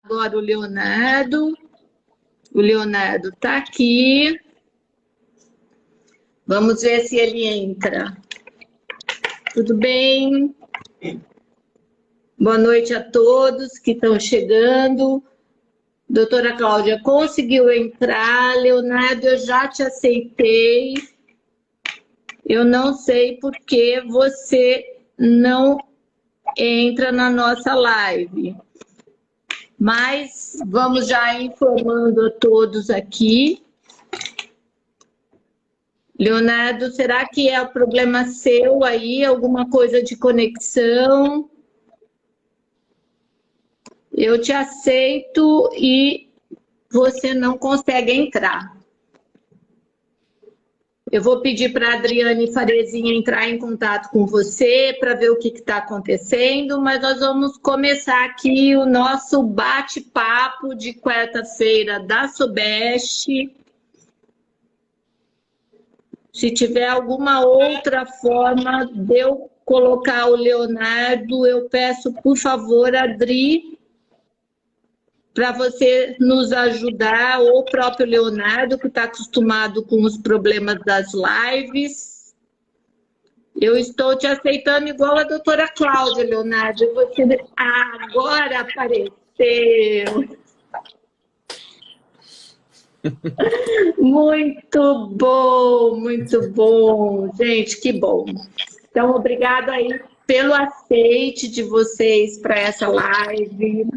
Agora o Leonardo. O Leonardo está aqui. Vamos ver se ele entra. Tudo bem? Boa noite a todos que estão chegando. Doutora Cláudia, conseguiu entrar? Leonardo, eu já te aceitei. Eu não sei por que você não entra na nossa live. Mas vamos já informando a todos aqui. Leonardo, será que é o problema seu aí? Alguma coisa de conexão? Eu te aceito e você não consegue entrar. Eu vou pedir para a Adriane Farezinha entrar em contato com você para ver o que está acontecendo, mas nós vamos começar aqui o nosso bate-papo de quarta-feira da Subeste. Se tiver alguma outra forma de eu colocar o Leonardo, eu peço, por favor, Adri, para você nos ajudar, ou o próprio Leonardo, que está acostumado com os problemas das lives. Eu estou te aceitando igual a doutora Cláudia, Leonardo. Você agora apareceu. Muito bom, muito bom. Gente, que bom. Então, obrigado aí pelo aceite de vocês para essa live.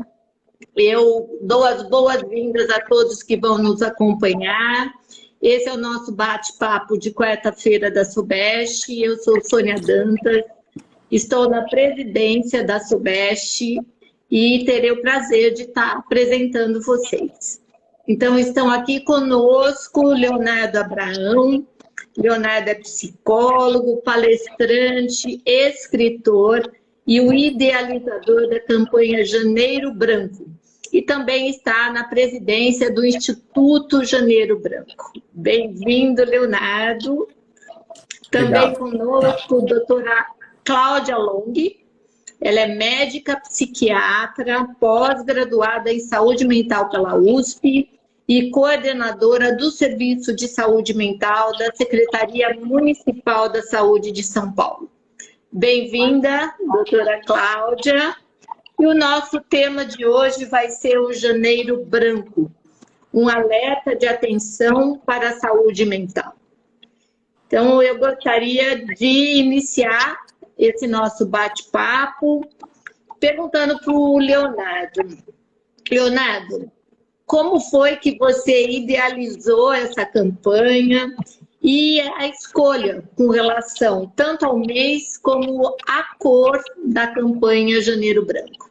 Eu dou as boas-vindas a todos que vão nos acompanhar. Esse é o nosso bate-papo de quarta-feira da Subeste. Eu sou Sônia Dantas, estou na presidência da Subeste e terei o prazer de estar apresentando vocês. Então, estão aqui conosco Leonardo Abraão. Leonardo é psicólogo, palestrante, escritor e o idealizador da campanha Janeiro Branco. E também está na presidência do Instituto Janeiro Branco. Bem-vindo, Leonardo. Também conosco a doutora Cláudia Long. Ela é médica psiquiatra, pós-graduada em saúde mental pela USP e coordenadora do Serviço de Saúde Mental da Secretaria Municipal da Saúde de São Paulo. Bem-vinda, doutora Cláudia. E o nosso tema de hoje vai ser o Janeiro Branco, um alerta de atenção para a saúde mental. Então, eu gostaria de iniciar esse nosso bate-papo perguntando para o Leonardo. Leonardo, como foi que você idealizou essa campanha e a escolha com relação tanto ao mês como à cor da campanha Janeiro Branco?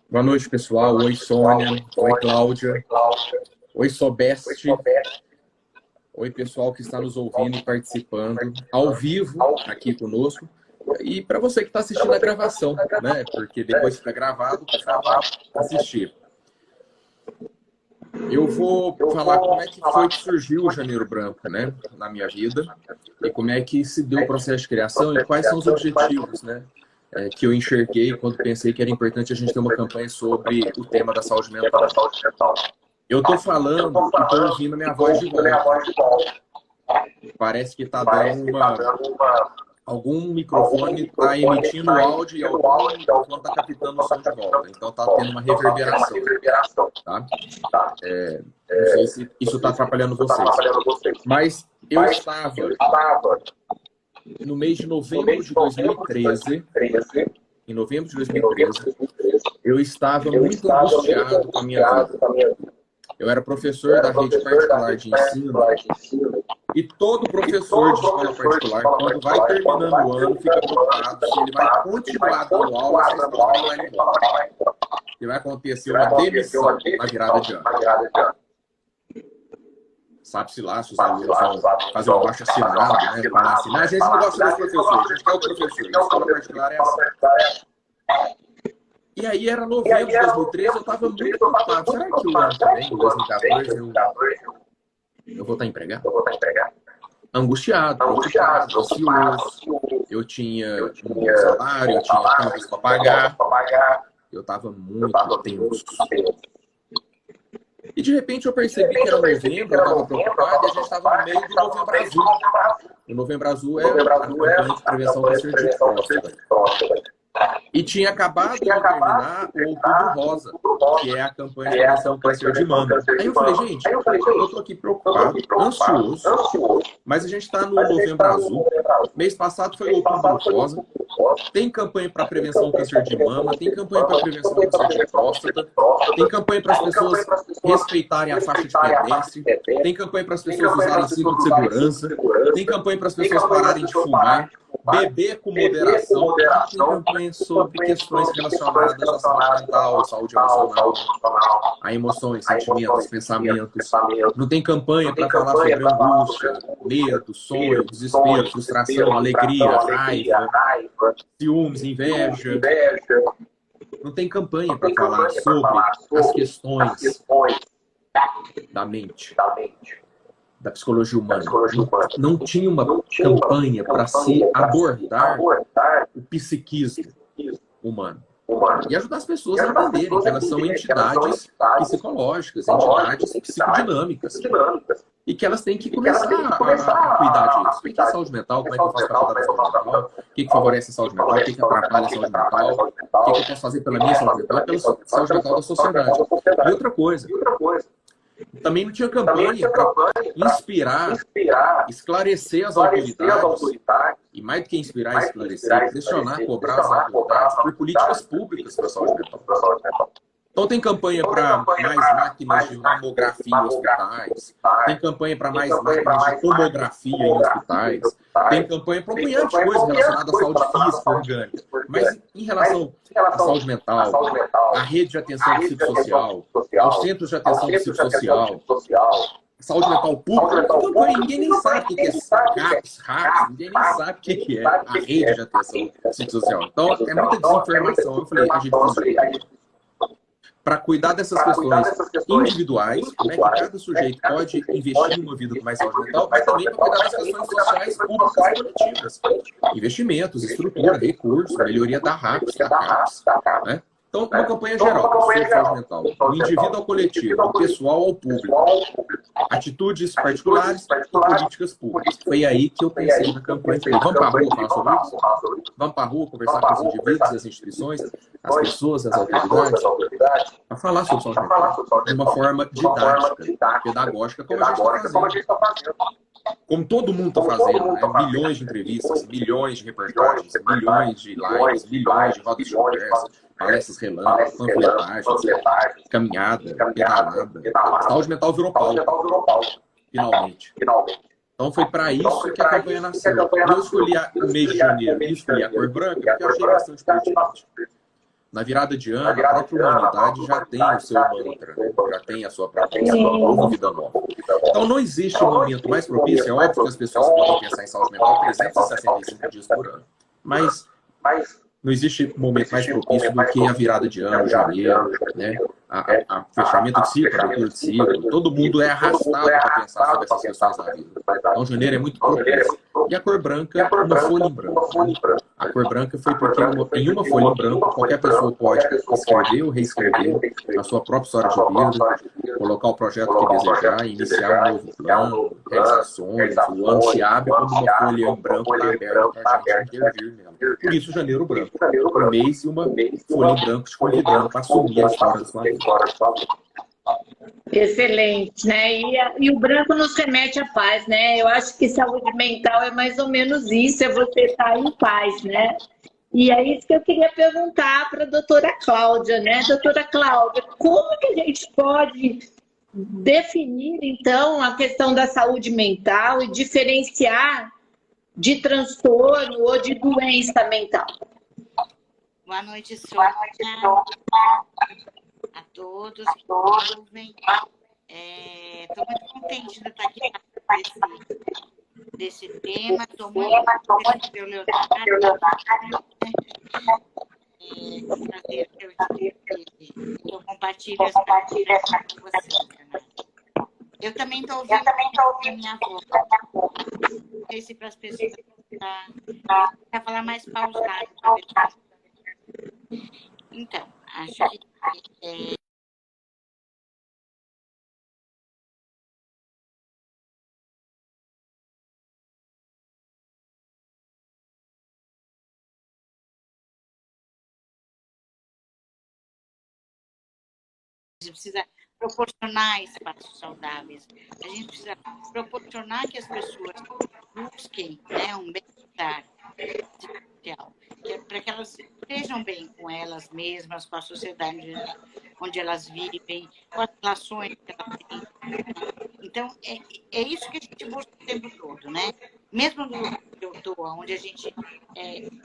Boa noite, pessoal. Oi, Sônia. Oi, Cláudia. Oi, Sobeste. Oi, pessoal que está nos ouvindo e participando ao vivo aqui conosco. E para você que está assistindo a gravação, né? Porque depois fica gravado, para assistir. Eu vou falar como é que foi que surgiu o Janeiro Branco, né, na minha vida, e como é que se deu o processo de criação e quais são os objetivos, né, que eu enxerguei quando pensei que era importante a gente ter uma campanha sobre o tema da saúde mental. Eu estou falando e estou ouvindo minha voz de volta. Parece que está dando algum microfone está emitindo áudio e algum microfone está captando o som de volta. Então está tendo uma reverberação. Tá? Não sei se isso está atrapalhando vocês. Mas eu estava no mês de novembro de 2013. Em novembro de 2013, eu estava muito angustiado com a minha vida. Eu era professor da rede particular de ensino e todo professor de escola particular, quando vai terminando o ano, fica preocupado se ele vai continuar dando aula ou se a escola vai embora. E vai acontecer uma demissão na virada de ano. Sabe-se lá se os alunos vão fazer um baixo assinado, né? Para assinar. A gente não gosta dos professores, a gente quer o professor. A escola particular é assim. E aí era novembro de 2013, eu estava muito preocupado. Será que o ano também, em 2014, eu vou estar empregado? Angustiado, ansioso. Eu tinha um salário, eu tinha contas para pagar. Eu estava muito tenso. E de repente eu percebi que era novembro, eu estava preocupado e a gente estava no meio do Novembro Azul. O Novembro Azul é a campanha de prevenção do câncer de próstata. E tinha acabado de terminar o Outubro Rosa, que é a campanha de prevenção do câncer de mama. Aí eu falei, gente, eu estou aqui preocupado, ansioso, mas a gente está no Novembro Azul. Mês passado foi o Outubro Rosa. Tem campanha para prevenção do câncer de mama, tem campanha para prevenção do câncer de próstata, tem campanha para as pessoas respeitarem a faixa de pedestre, tem campanha para as pessoas usarem cinto de segurança, tem campanha para as pessoas pararem de fumar, beber com moderação, tem campanha sobre questões relacionadas à saúde mental, saúde emocional, a emoções, sentimentos, pensamentos. Não tem campanha para falar sobre angústia, medo, sonho, desespero, frustração, alegria, raiva, ciúmes, inveja. Não tem campanha para falar sobre as questões da mente, da psicologia humana. Não tinha uma campanha para se abordar o psiquismo humano. E ajudar as pessoas a entenderem que elas são entidades psicológicas, entidades psicodinâmicas. E que elas têm que começar a cuidar disso. O que é saúde mental? Como é que eu faço para cuidar da saúde mental? O que favorece a saúde mental? O que atrapalha a saúde mental? O que eu posso fazer pela minha saúde mental e pela saúde mental da sociedade? E outra coisa, também não tinha campanha para inspirar, esclarecer as autoridades, e mais do que inspirar e esclarecer, pressionar, cobrar as autoridades por políticas públicas para a saúde mental. Então tem campanha para mais máquinas de mamografia em hospitais, tem campanha para mais máquinas de tomografia em hospitais, tem campanha para um punhado de coisas relacionadas à saúde física, orgânica. Mas em relação à saúde mental, à rede de atenção psicossocial, aos centros de atenção psicossocial, saúde mental pública, campanha, ninguém nem sabe o que é CAPS, RAPS, ninguém nem sabe o que é a rede de atenção psicossocial. Então é muita desinformação. Eu falei, a gente precisa para cuidar dessas questões individuais, como é que cada sujeito pode investir numa vida com mais saúde mental, mas também para cuidar das questões sociais, públicas e coletivas. Investimentos, estrutura, recursos, melhoria da RAPS, da CAPS. Né? Então, uma campanha geral sobre saúde mental, do indivíduo ao coletivo, do pessoal ao público, atitudes particulares e políticas públicas. Foi aí que eu pensei na campanha. Falei, vamos para a rua falar sobre isso? Vamos para a rua conversar com os indivíduos, as instituições, as pessoas, as autoridades, para falar sobre saúde mental de uma forma didática, pedagógica, como a gente está fazendo. Como todo mundo está fazendo, né? Milhões de entrevistas, milhões de reportagens, milhões de lives, milhões de rodas de conversa, palestras relâmpagos, panfletagens, caminhada, pedalada. Saúde mental virou pauta, finalmente. Então foi para isso que a campanha nasceu. Eu escolhi o mês de janeiro e escolhi a cor branca porque eu achei bastante pertinente. Na virada de ano, a própria humanidade já tem o seu mantra, né? Já tem a sua própria vida nova. Então não existe um momento mais propício. É óbvio que as pessoas podem pensar em saúde mental 365 dias por ano. Mas não existe momento mais propício do que a virada de ano, janeiro, né? A fechamento de ciclo, abertura de ciclo. Todo mundo é arrastado para pensar sobre essas questões da vida. Então, janeiro é muito propício. E a cor branca, uma folha em branco. A cor branca foi porque em uma folha em branco, qualquer pessoa pode escrever ou reescrever a sua própria história de vida, colocar o projeto que desejar, iniciar um novo plano, realizações. O ano se abre quando uma folha em branco está aberta para a gente intervir nela. Por isso, janeiro branco. Um mês e uma folha em branco te convidando para assumir a história da sua vida. Excelente, né? E o branco nos remete à paz, né? Eu acho que saúde mental é mais ou menos isso, é você estar em paz, né? E é isso que eu queria perguntar para a doutora Cláudia, né? Doutora Cláudia, como que a gente pode definir, então, a questão da saúde mental e diferenciar de transtorno ou de doença mental? Boa noite, Sônia. A todos que ouvem. Estou muito contente de estar aqui desse tema. Estou muito contente pelo Leonardo. Prazer que eu compartilho essa com você, Leonardo. Eu também estou ouvindo a minha voz. Não sei se para as pessoas para falar mais pausado. Então, acho que gente precisa proporcionar espaços saudáveis, a gente precisa proporcionar que as pessoas busquem, né, um bem-estar social, para que elas estejam bem com elas mesmas, com a sociedade onde elas vivem, com as relações que elas têm. Então, é isso que a gente busca o tempo todo, né? Mesmo no lugar que eu estou, onde a gente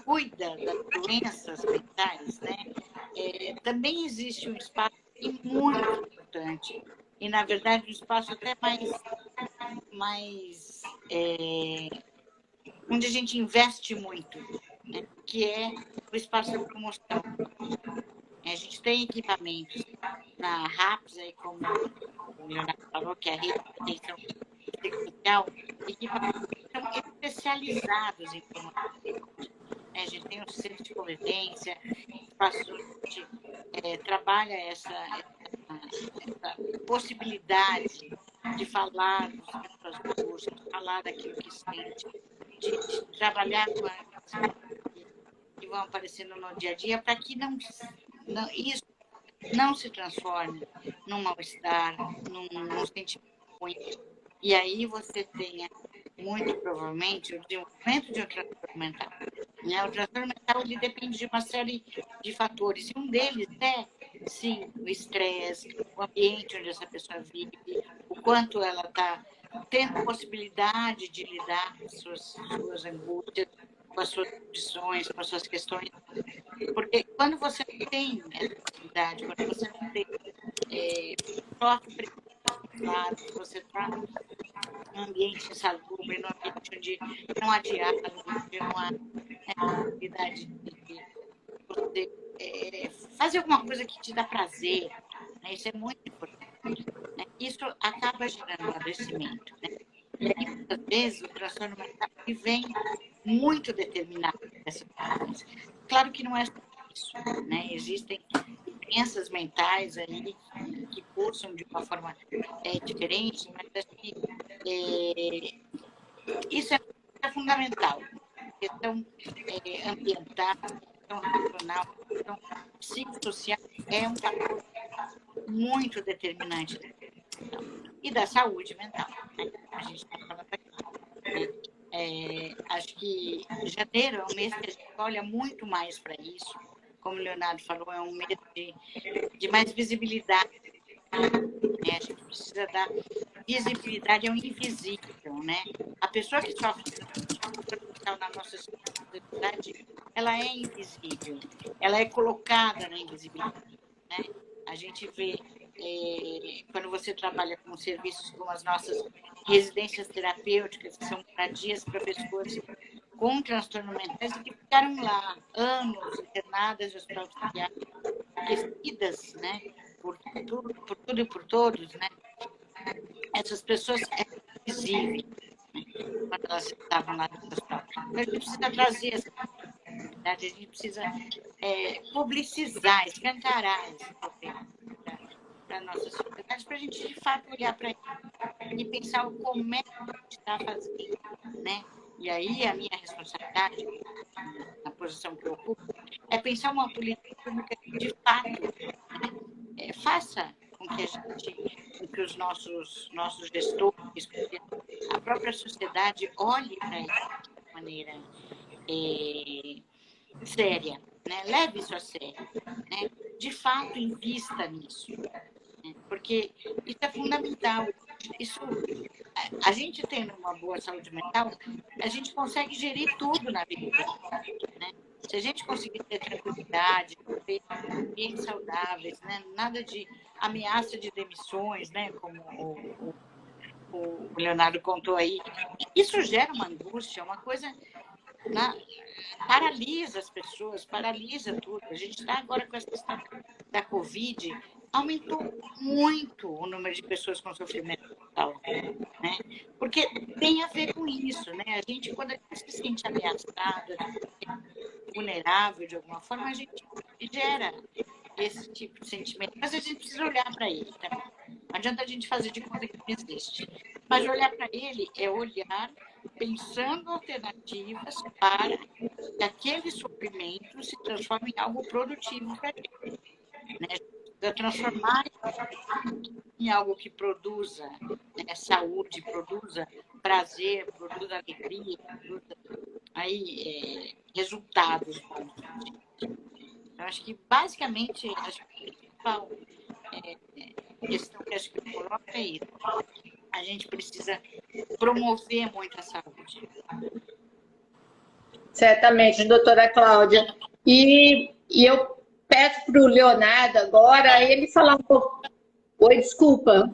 cuida das doenças mentais, né? Também existe um espaço muito importante e, na verdade, um espaço até mais onde a gente investe muito, né? Que é o espaço da promoção. A gente tem equipamentos na RAPS, aí, como o Leonardo falou, que é a rede de atenção psicossocial, equipamentos que são especializados em promoção. A gente tem um centro de convivência, espaços onde a gente trabalha essa possibilidade de falar dos seus angústias, de falar daquilo que sente, de trabalhar com as que vão aparecendo no dia a dia, para que isso não se transforme num mal-estar, num sentimento ruim. E aí você tenha, muito provavelmente, o desenvolvimento de um transtorno mental. Né? O transtorno mental ele depende de uma série de fatores. E um deles é, sim, o estresse, o ambiente onde essa pessoa vive, o quanto ela está tendo possibilidade de lidar com suas angústias, com as suas condições, com as suas questões. Porque quando você não tem essa possibilidade, quando você não tem sofre preocupados, você está num ambiente insalubre, num ambiente onde não há diálogo, onde não há possibilidade de você fazer alguma coisa que te dá prazer, né? Isso é muito importante. Né? Isso acaba gerando um adoecimento. Né? E aí, muitas vezes, o transtorno mental vem muito determinado dessas questões. Claro que não é só isso, né? Existem doenças mentais aí que cursam de uma forma diferente, mas acho que isso é fundamental. A questão ambiental, a questão racional, a questão psicossocial é um fator muito determinante da questão. E da saúde mental, né? A gente está falando aqui. Né? Acho que janeiro é um mês que a gente olha muito mais para isso. Como o Leonardo falou, é um mês de mais visibilidade. Né? A gente precisa dar visibilidade ao invisível. Né? A pessoa que sofre na nossa sociedade, ela é invisível. Ela é colocada na invisibilidade. Né? A gente vê, quando você trabalha com serviços como as nossas residências terapêuticas, que são moradias para pessoas com transtorno mentais que ficaram lá anos internadas de hospital psiquiátrico, esquecidas, né, por tudo e por todos, né? Essas pessoas eram invisíveis, né, quando elas estavam lá no hospital. Então, a gente precisa trazer essa possibilidade, a gente precisa publicizar, escancarar esse problema para a nossa sociedade, para a gente, de fato, olhar para ele e pensar como é que a gente está fazendo, né? E aí a minha responsabilidade, na posição que eu ocupo, é pensar uma política pública que, de fato, né, faça com que os nossos gestores, a própria sociedade olhe para isso de maneira séria, né? Leve isso a sério, né? De fato, invista nisso, né? Porque isso é fundamental. Isso, a gente tendo uma boa saúde mental, a gente consegue gerir tudo na vida, né? Se a gente conseguir ter tranquilidade, ter ambientes saudáveis, né? Nada de ameaça de demissões, né? Como o Leonardo contou aí, isso gera uma angústia, uma coisa paralisa as pessoas, paralisa tudo. A gente está agora com essa questão da Covid, aumentou muito o número de pessoas com sofrimento mental, né? Porque tem a ver com isso, né? A gente, quando a gente se sente ameaçada, vulnerável de alguma forma, a gente gera esse tipo de sentimento. Mas a gente precisa olhar para ele também. Não adianta a gente fazer de conta que não existe. Mas olhar para ele é olhar pensando alternativas para que aquele sofrimento se transforme em algo produtivo para ele. Né? transformar em algo que produza, né, saúde, produza prazer, produza alegria, produza aí, resultados bons. Eu acho que, basicamente, a principal questão que acho que eu coloco é isso. A gente precisa promover muito a saúde. Certamente, doutora Cláudia. E eu peço para o Leonardo agora ele falar um pouco. Oi, desculpa.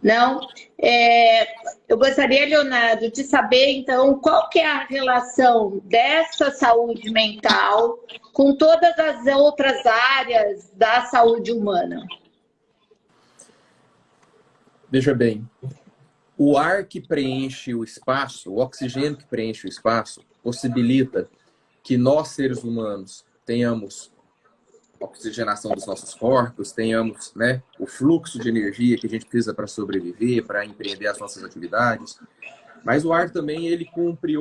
Não? Eu gostaria, Leonardo, de saber, então, qual que é a relação dessa saúde mental com todas as outras áreas da saúde humana. Veja bem, o ar que preenche o espaço, o oxigênio que preenche o espaço, possibilita que nós, seres humanos, tenhamos oxigenação dos nossos corpos, tenhamos, né, o fluxo de energia que a gente precisa para sobreviver, para empreender as nossas atividades. Mas o ar também, ele cumpre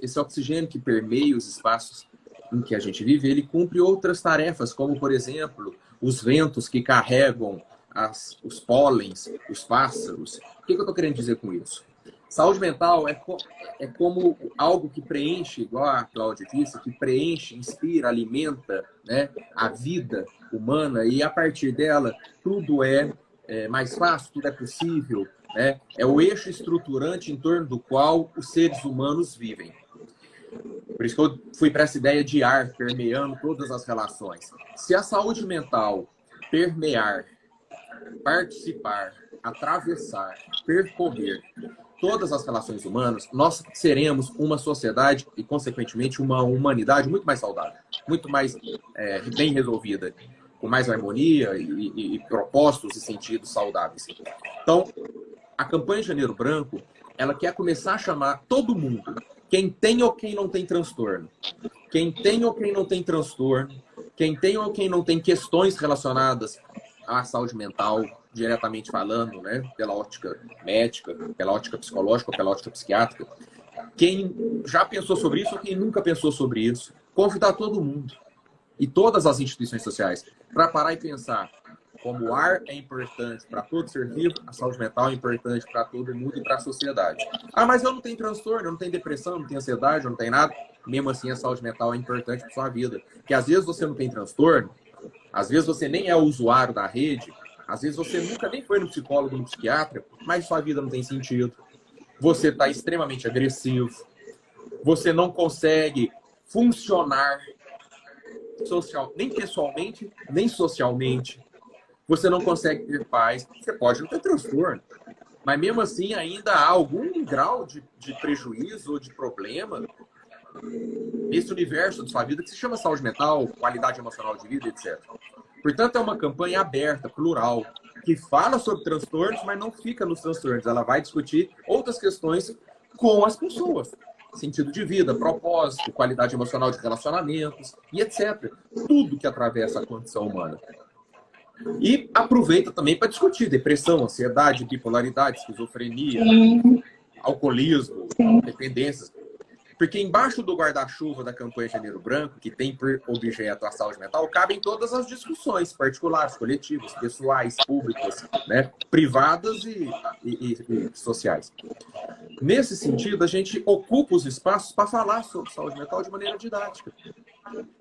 esse oxigênio que permeia os espaços em que a gente vive, ele cumpre outras tarefas, como, por exemplo, os ventos que carregam os pólens, os pássaros. O que eu estou querendo dizer com isso? Saúde mental é como algo que preenche, igual a Cláudia disse, que preenche, inspira, alimenta, né, a vida humana, e a partir dela tudo é mais fácil, tudo é possível, né? É o eixo estruturante em torno do qual os seres humanos vivem. Por isso que eu fui para essa ideia de ar permeando todas as relações. Se a saúde mental permear, participar, atravessar, percorrer todas as relações humanas, nós seremos uma sociedade e, consequentemente, uma humanidade muito mais saudável, muito mais bem resolvida, com mais harmonia e propósitos e sentidos saudáveis. Então, a campanha Janeiro Branco, ela quer começar a chamar todo mundo, quem tem ou quem não tem transtorno, quem tem ou quem não tem transtorno, quem tem ou quem não tem questões relacionadas à saúde mental, diretamente falando, né, pela ótica médica, pela ótica psicológica, pela ótica psiquiátrica. Quem já pensou sobre isso ou quem nunca pensou sobre isso, convidar todo mundo e todas as instituições sociais para parar e pensar como o ar é importante para todo ser vivo, a saúde mental é importante para todo mundo e para a sociedade. Ah, mas eu não tenho transtorno, eu não tenho depressão, eu não tenho ansiedade, eu não tenho nada. Mesmo assim, a saúde mental é importante para sua vida. Porque às vezes você não tem transtorno, às vezes você nem é usuário da rede, às vezes você nunca nem foi no psicólogo, no psiquiatra, mas sua vida não tem sentido. Você está extremamente agressivo. Você não consegue funcionar nem pessoalmente, nem socialmente. Você não consegue ter paz. Você pode não ter transtorno. Mas mesmo assim ainda há algum grau de prejuízo ou de problema nesse universo da sua vida que se chama saúde mental, qualidade emocional de vida, etc. Portanto, é uma campanha aberta, plural, que fala sobre transtornos, mas não fica nos transtornos. Ela vai discutir outras questões com as pessoas. Sentido de vida, propósito, qualidade emocional de relacionamentos e etc. Tudo que atravessa a condição humana. E aproveita também para discutir depressão, ansiedade, bipolaridade, esquizofrenia, alcoolismo, dependências. Porque embaixo do guarda-chuva da campanha Janeiro Branco, que tem por objeto a saúde mental, cabem todas as discussões particulares, coletivas, pessoais, públicas, né, privadas e sociais. Nesse sentido, a gente ocupa os espaços para falar sobre saúde mental de maneira didática,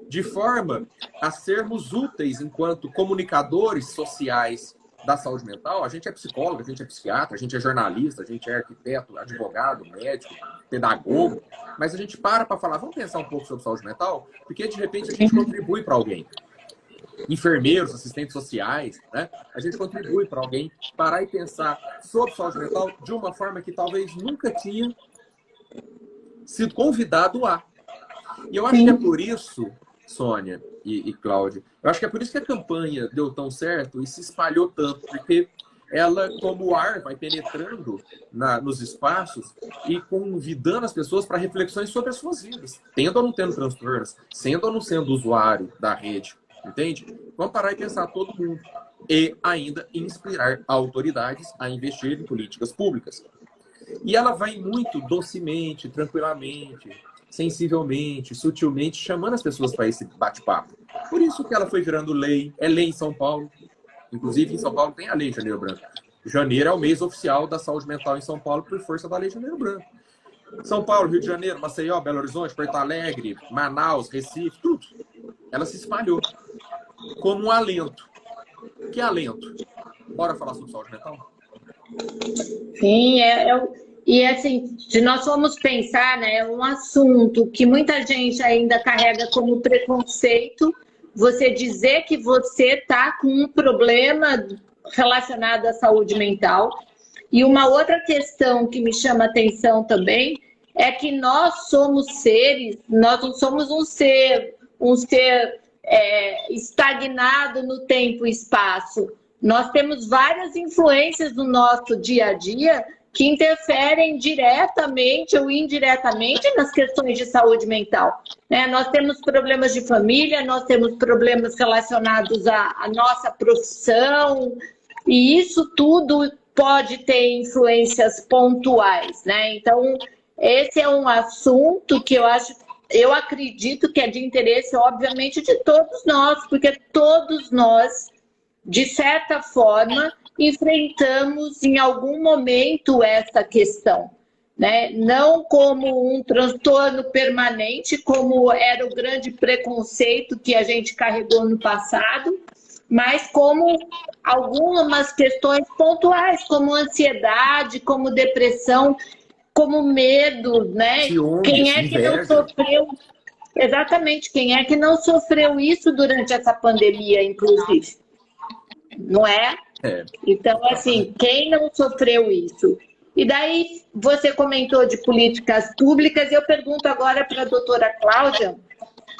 de forma a sermos úteis enquanto comunicadores sociais da saúde mental. A gente é psicólogo, a gente é psiquiatra, a gente é jornalista, a gente é arquiteto, advogado, médico, pedagogo, mas a gente para falar, vamos pensar um pouco sobre saúde mental, porque de repente a gente contribui para alguém. Enfermeiros, assistentes sociais, né? A gente contribui para alguém parar e pensar sobre saúde mental de uma forma que talvez nunca tinha sido convidado a. E eu acho que é por isso, Sônia e Cláudia, eu acho que é por isso que a campanha deu tão certo e se espalhou tanto, porque ela, como o ar, vai penetrando nos espaços e convidando as pessoas para reflexões sobre as suas vidas, tendo ou não tendo transtornos, sendo ou não sendo usuário da rede, entende? Vamos parar e pensar todo mundo. E ainda inspirar autoridades a investir em políticas públicas. E ela vai muito docemente, tranquilamente, sensivelmente, sutilmente, chamando as pessoas para esse bate-papo. Por isso que ela foi virando lei, é lei em São Paulo. Inclusive, em São Paulo tem a Lei Janeiro Branco. Janeiro é o mês oficial da saúde mental em São Paulo por força da Lei Janeiro Branco. São Paulo, Rio de Janeiro, Maceió, Belo Horizonte, Porto Alegre, Manaus, Recife, tudo. Ela se espalhou como um alento. Que alento? Bora falar sobre saúde mental? Sim, e assim, se nós formos pensar, né, é um assunto que muita gente ainda carrega como preconceito, você dizer que você está com um problema relacionado à saúde mental. E uma outra questão que me chama atenção também é que nós somos seres, nós não somos um ser estagnado no tempo e espaço. Nós temos várias influências no nosso dia a dia que interferem diretamente ou indiretamente nas questões de saúde mental. Né? Nós temos problemas de família, nós temos problemas relacionados à nossa profissão, e isso tudo pode ter influências pontuais, né? Então, esse é um assunto que eu acredito que é de interesse, obviamente, de todos nós, porque todos nós, de certa forma, enfrentamos em algum momento essa questão, né? Não como um transtorno permanente, como era o grande preconceito que a gente carregou no passado, mas como algumas questões pontuais, como ansiedade, como depressão, como medo, né? Ciúmes, Quem é que não inveja. sofreu? Exatamente, quem é que não sofreu isso durante essa pandemia, inclusive? Não é? Então, assim, quem não sofreu isso? E daí, você comentou de políticas públicas, e eu pergunto agora para a doutora Cláudia,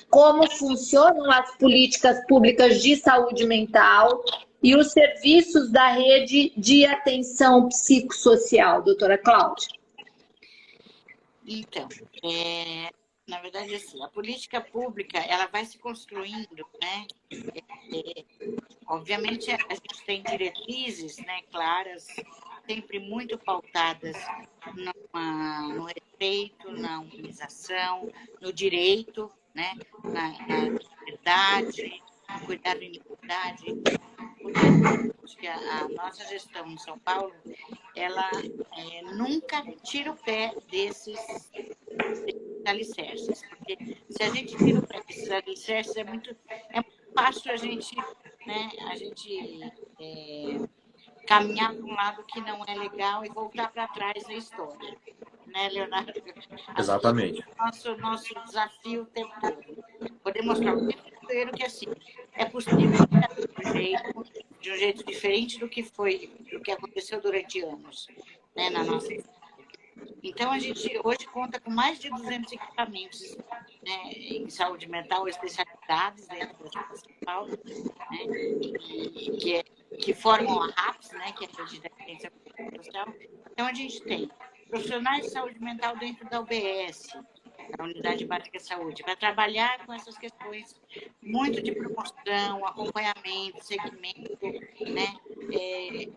como funcionam as políticas públicas de saúde mental e os serviços da rede de atenção psicossocial, doutora Cláudia? Então, na verdade, assim, a política pública, ela vai se construindo, né? Obviamente, a gente tem diretrizes, né, claras, sempre muito pautadas no respeito, na humanização, no direito, né, na liberdade, no cuidado da liberdade. Porque a nossa gestão em São Paulo, ela nunca tira o pé desses alicerces, porque se a gente tira o pé desses alicerces, é muito fácil a gente caminhar para um lado que não é legal e voltar para trás na história, né, Leonardo? Exatamente. Nosso desafio o tempo todo. Poder mostrar o tempo inteiro que assim, é possível de um jeito diferente do que aconteceu durante anos, né, na nossa história. Então, a gente hoje conta com mais de 200 equipamentos, né, em saúde mental, especialidades dentro da São Paulo, né, que formam a RAPS, né, que é a Rede de Atenção Social. Então, a gente tem profissionais de saúde mental dentro da UBS, da Unidade Básica de Saúde, para trabalhar com essas questões muito de promoção, acompanhamento, segmento, né?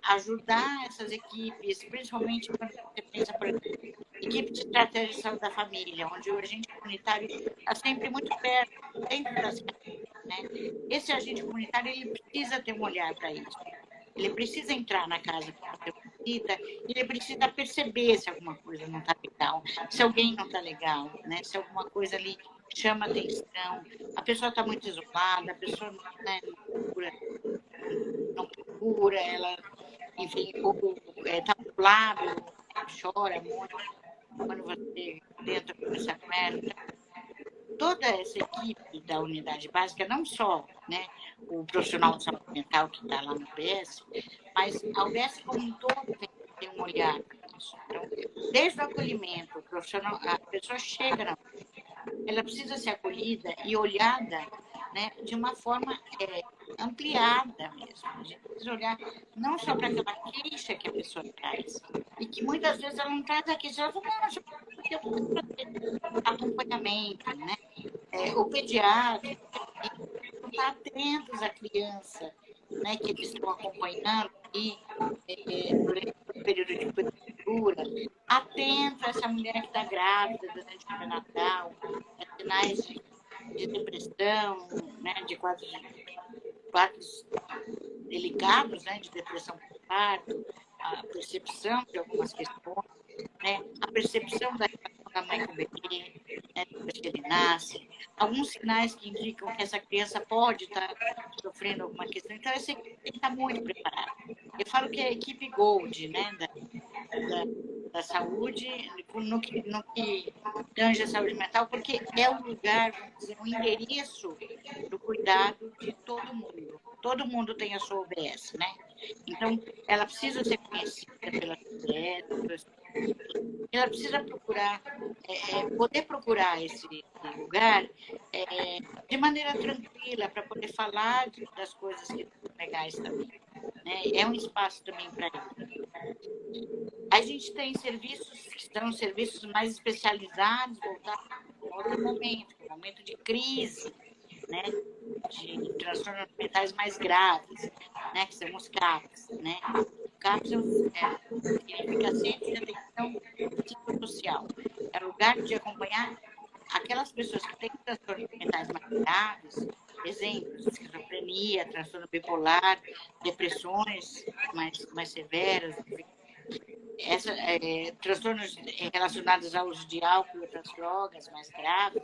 Ajudar essas equipes, principalmente quando você pensa, por exemplo, equipe de estratégia de saúde da família, onde o agente comunitário está sempre muito perto, dentro das casas, né? Esse agente comunitário, ele precisa ter um olhar para isso. Ele precisa entrar na casa para ter uma visita, ele precisa perceber se alguma coisa não está legal, se alguém não está legal, né? Se alguma coisa ali chama atenção, a pessoa está muito isolada, a pessoa não procura, ela, enfim, está do lado, chora muito, quando você tenta conversar com ela. Toda essa equipe da unidade básica, não só, né, o profissional de saúde mental que está lá no UBS, mas a UBS como um todo tem um olhar para isso. Então, desde o acolhimento, a pessoa chega ela precisa ser acolhida e olhada, né, de uma forma ampliada mesmo. A gente precisa olhar não só para aquela queixa que a pessoa traz, e que muitas vezes ela não traz a queixa, ela fala, não, eu vou fazer acompanhamento, né? O pediatra não está atentos à criança, né, que eles estão acompanhando e durante o período de cobertura, atento a essa mulher que está grávida durante o pré-natal, sinais de depressão, né, de quadros delicados, né, de depressão pós-parto, a percepção de algumas questões, né, a percepção da relação da mãe com o bebê, né, depois que ele nasce, alguns sinais que indicam que essa criança pode estar sofrendo alguma questão. Então, essa equipe tem que estar muito preparada. Eu falo que é a equipe Gold, né, da saúde, no que tange a saúde mental, porque é o lugar, vamos dizer, o endereço do cuidado de todo mundo. Todo mundo tem a sua OBS, né? Então, ela precisa ser conhecida pela OBS, ela precisa procurar, poder procurar esse lugar de maneira tranquila, para poder falar das coisas que são legais também. Né? É um espaço também para isso. A gente tem serviços que são serviços mais especializados, voltados para outro momento, que é um momento de crise, né? De transtornos mentais mais graves, né? Que são os CAPs. Né? O CAPs significa Centro de Atenção Psicossocial. É lugar de acompanhar aquelas pessoas que têm transtornos mentais mais graves, exemplos, esquizofrenia, transtorno bipolar, depressões mais severas, transtornos relacionados ao uso de álcool e outras drogas mais graves,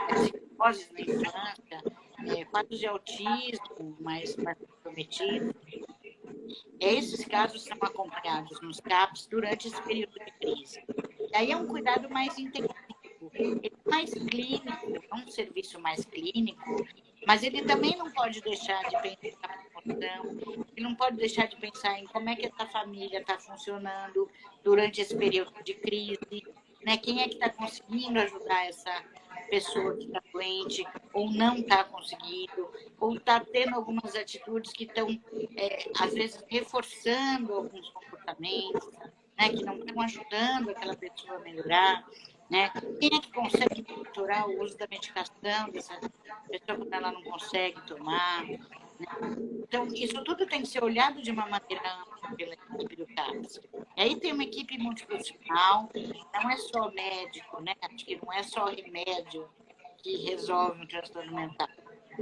psicoses na infância, quadros de autismo mais comprometidos. Esses casos são acompanhados nos CAPs durante esse período de crise. E aí é um cuidado mais intensivo, mais clínico, é um serviço mais clínico, mas ele também não pode deixar de pensar na promoção, ele não pode deixar de pensar em como é que essa família está funcionando durante esse período de crise, né? Quem é que está conseguindo ajudar essa pessoa que está doente, ou não está conseguindo, ou está tendo algumas atitudes que estão, às vezes, reforçando alguns comportamentos, né? Que não estão ajudando aquela pessoa a melhorar. Né? Quem é que consegue monitorar o uso da medicação dessa pessoa quando ela não consegue tomar? Né? Então, isso tudo tem que ser olhado de uma maneira ampla pela equipe do CAPS. E aí tem uma equipe multiprofissional, não é só médico, né? Acho que não é só remédio que resolve um transtorno mental.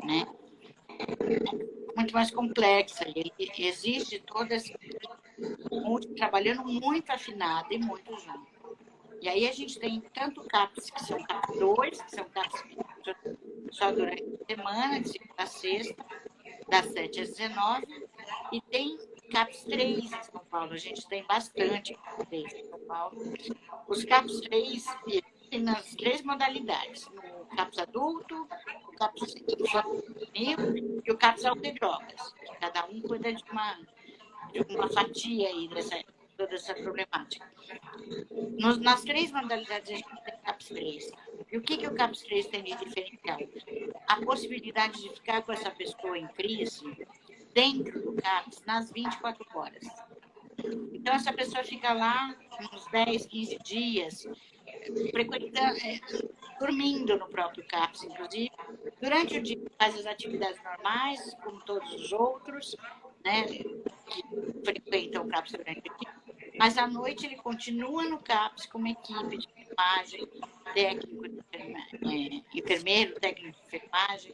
Né? É muito mais complexa. Ele existe toda essa equipe trabalhando muito afinada e muito junto. E aí a gente tem tanto CAPS, que são CAPS 2, que são CAPS só durante a semana, de segunda a sexta, das 7 às 19, e tem CAPS 3 em São Paulo. A gente tem bastante CAPS 3 em São Paulo. Os CAPS 3 tem nas 3 modalidades, no CAPS adulto, o CAPS infantil e o CAPS álcool e drogas. Cada um cuida de uma fatia aí toda essa problemática. Nas 3 modalidades, a gente tem CAPS 3. E o que o CAPS 3 tem de diferencial? A possibilidade de ficar com essa pessoa em crise dentro do CAPS nas 24 horas. Então, essa pessoa fica lá uns 10, 15 dias, dormindo no próprio CAPS, inclusive. Durante o dia, faz as atividades normais, como todos os outros, né, que frequentam o CAPS durante o dia. Mas à noite ele continua no CAPS com uma equipe de enfermagem, técnico de enfermeiro, técnico de enfermagem,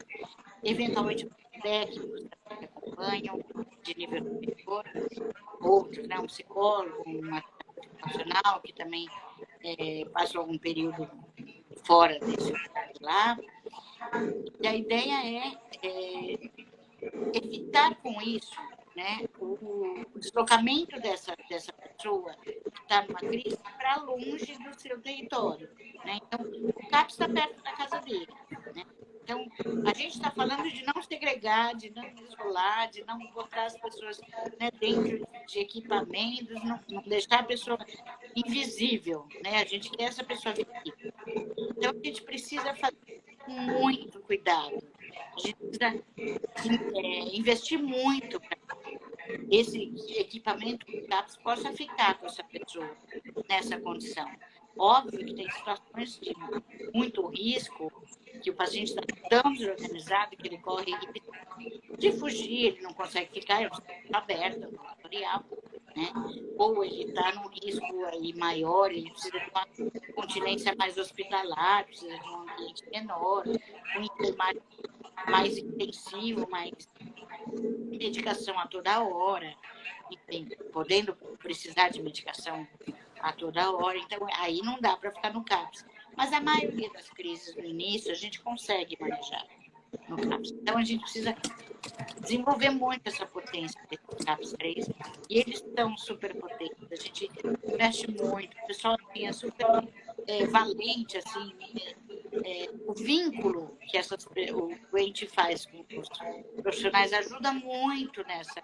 eventualmente técnicos que acompanham de nível superior, outros, né, um psicólogo, uma profissional que também passou algum período fora desse lugar lá. E a ideia é evitar com isso, né, o deslocamento dessa pessoa que está numa crise para longe do seu território. Né? Então, o CAPS está perto da casa dele. Né? Então, a gente está falando de não segregar, de não isolar, de não botar as pessoas, né, dentro de equipamentos, não deixar a pessoa invisível. Né? A gente quer essa pessoa visível. Então, a gente precisa fazer muito cuidado. A gente precisa investir muito para esse equipamento do CAPS possa ficar com essa pessoa nessa condição. Óbvio que tem situações de muito risco, que o paciente está tão desorganizado que ele corre risco de fugir, ele não consegue ficar, é um aberto, ambulatorial. né? Ou ele está num risco aí maior, ele precisa de uma continência mais hospitalar, precisa de um ambiente menor, um enfermagem mais intensivo, mais medicação a toda hora, enfim, podendo precisar de medicação a toda hora, então aí não dá para ficar no CAPS. Mas a maioria das crises no início a gente consegue manejar no CAPS. Então a gente precisa desenvolver muito essa potência desse CAPS 3, e eles são super potentes, a gente investe muito, o pessoal é super valente, assim, o vínculo que o doente faz com os profissionais ajuda muito nessa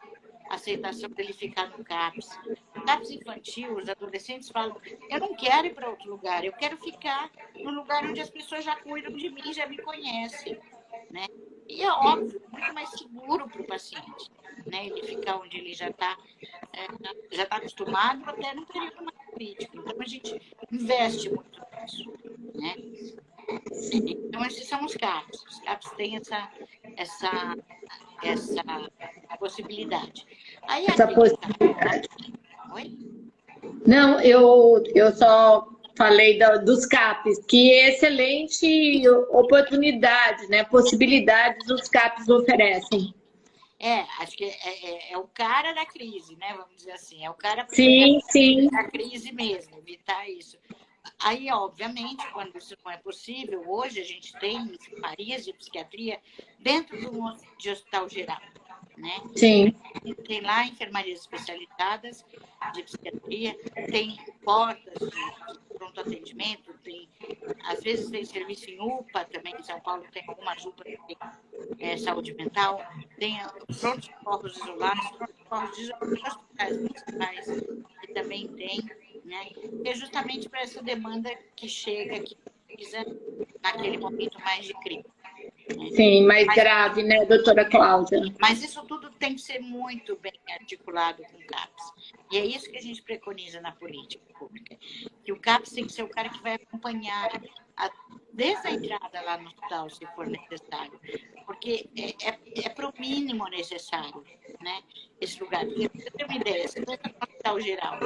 aceitação dele ficar no CAPS. No CAPS infantil, os adolescentes falam, eu não quero ir para outro lugar, eu quero ficar no lugar onde as pessoas já cuidam de mim, já me conhecem, né? E é óbvio, muito mais seguro para o paciente, né? Ele ficar onde ele já tá acostumado, até num período mais crítico. Então, a gente investe muito nisso, né? Então, esses são os CAPS. Os CAPS têm essa possibilidade. Aí, Essa possibilidade. Oi? Não, eu só falei dos CAPs, que excelente oportunidade, né? Possibilidades os CAPs oferecem. Acho que é o cara da crise, né? Vamos dizer assim, é o cara sim. da crise mesmo, evitar isso. Aí, obviamente, quando isso não é possível, hoje a gente tem enfermarias de psiquiatria dentro de hospital geral, né? Sim. Tem lá enfermarias especializadas de psiquiatria, tem portas de pronto atendimento, às vezes tem serviço em UPA também, em São Paulo tem algumas UPA que tem saúde mental, tem pronto-socorros isolados, pronto-socorros de hospitais municipais, que também tem, né? É justamente para essa demanda que chega, que precisa naquele momento mais de crise. Sim, mais grave, né, doutora Cláudia? Mas isso tudo tem que ser muito bem articulado com o CAPS. E é isso que a gente preconiza na política pública. Que o CAPS tem que ser o cara que vai acompanhar desde a entrada lá no hospital, se for necessário. Porque é para o mínimo necessário, né, esse lugar. Porque você tem uma ideia, você está no hospital geral,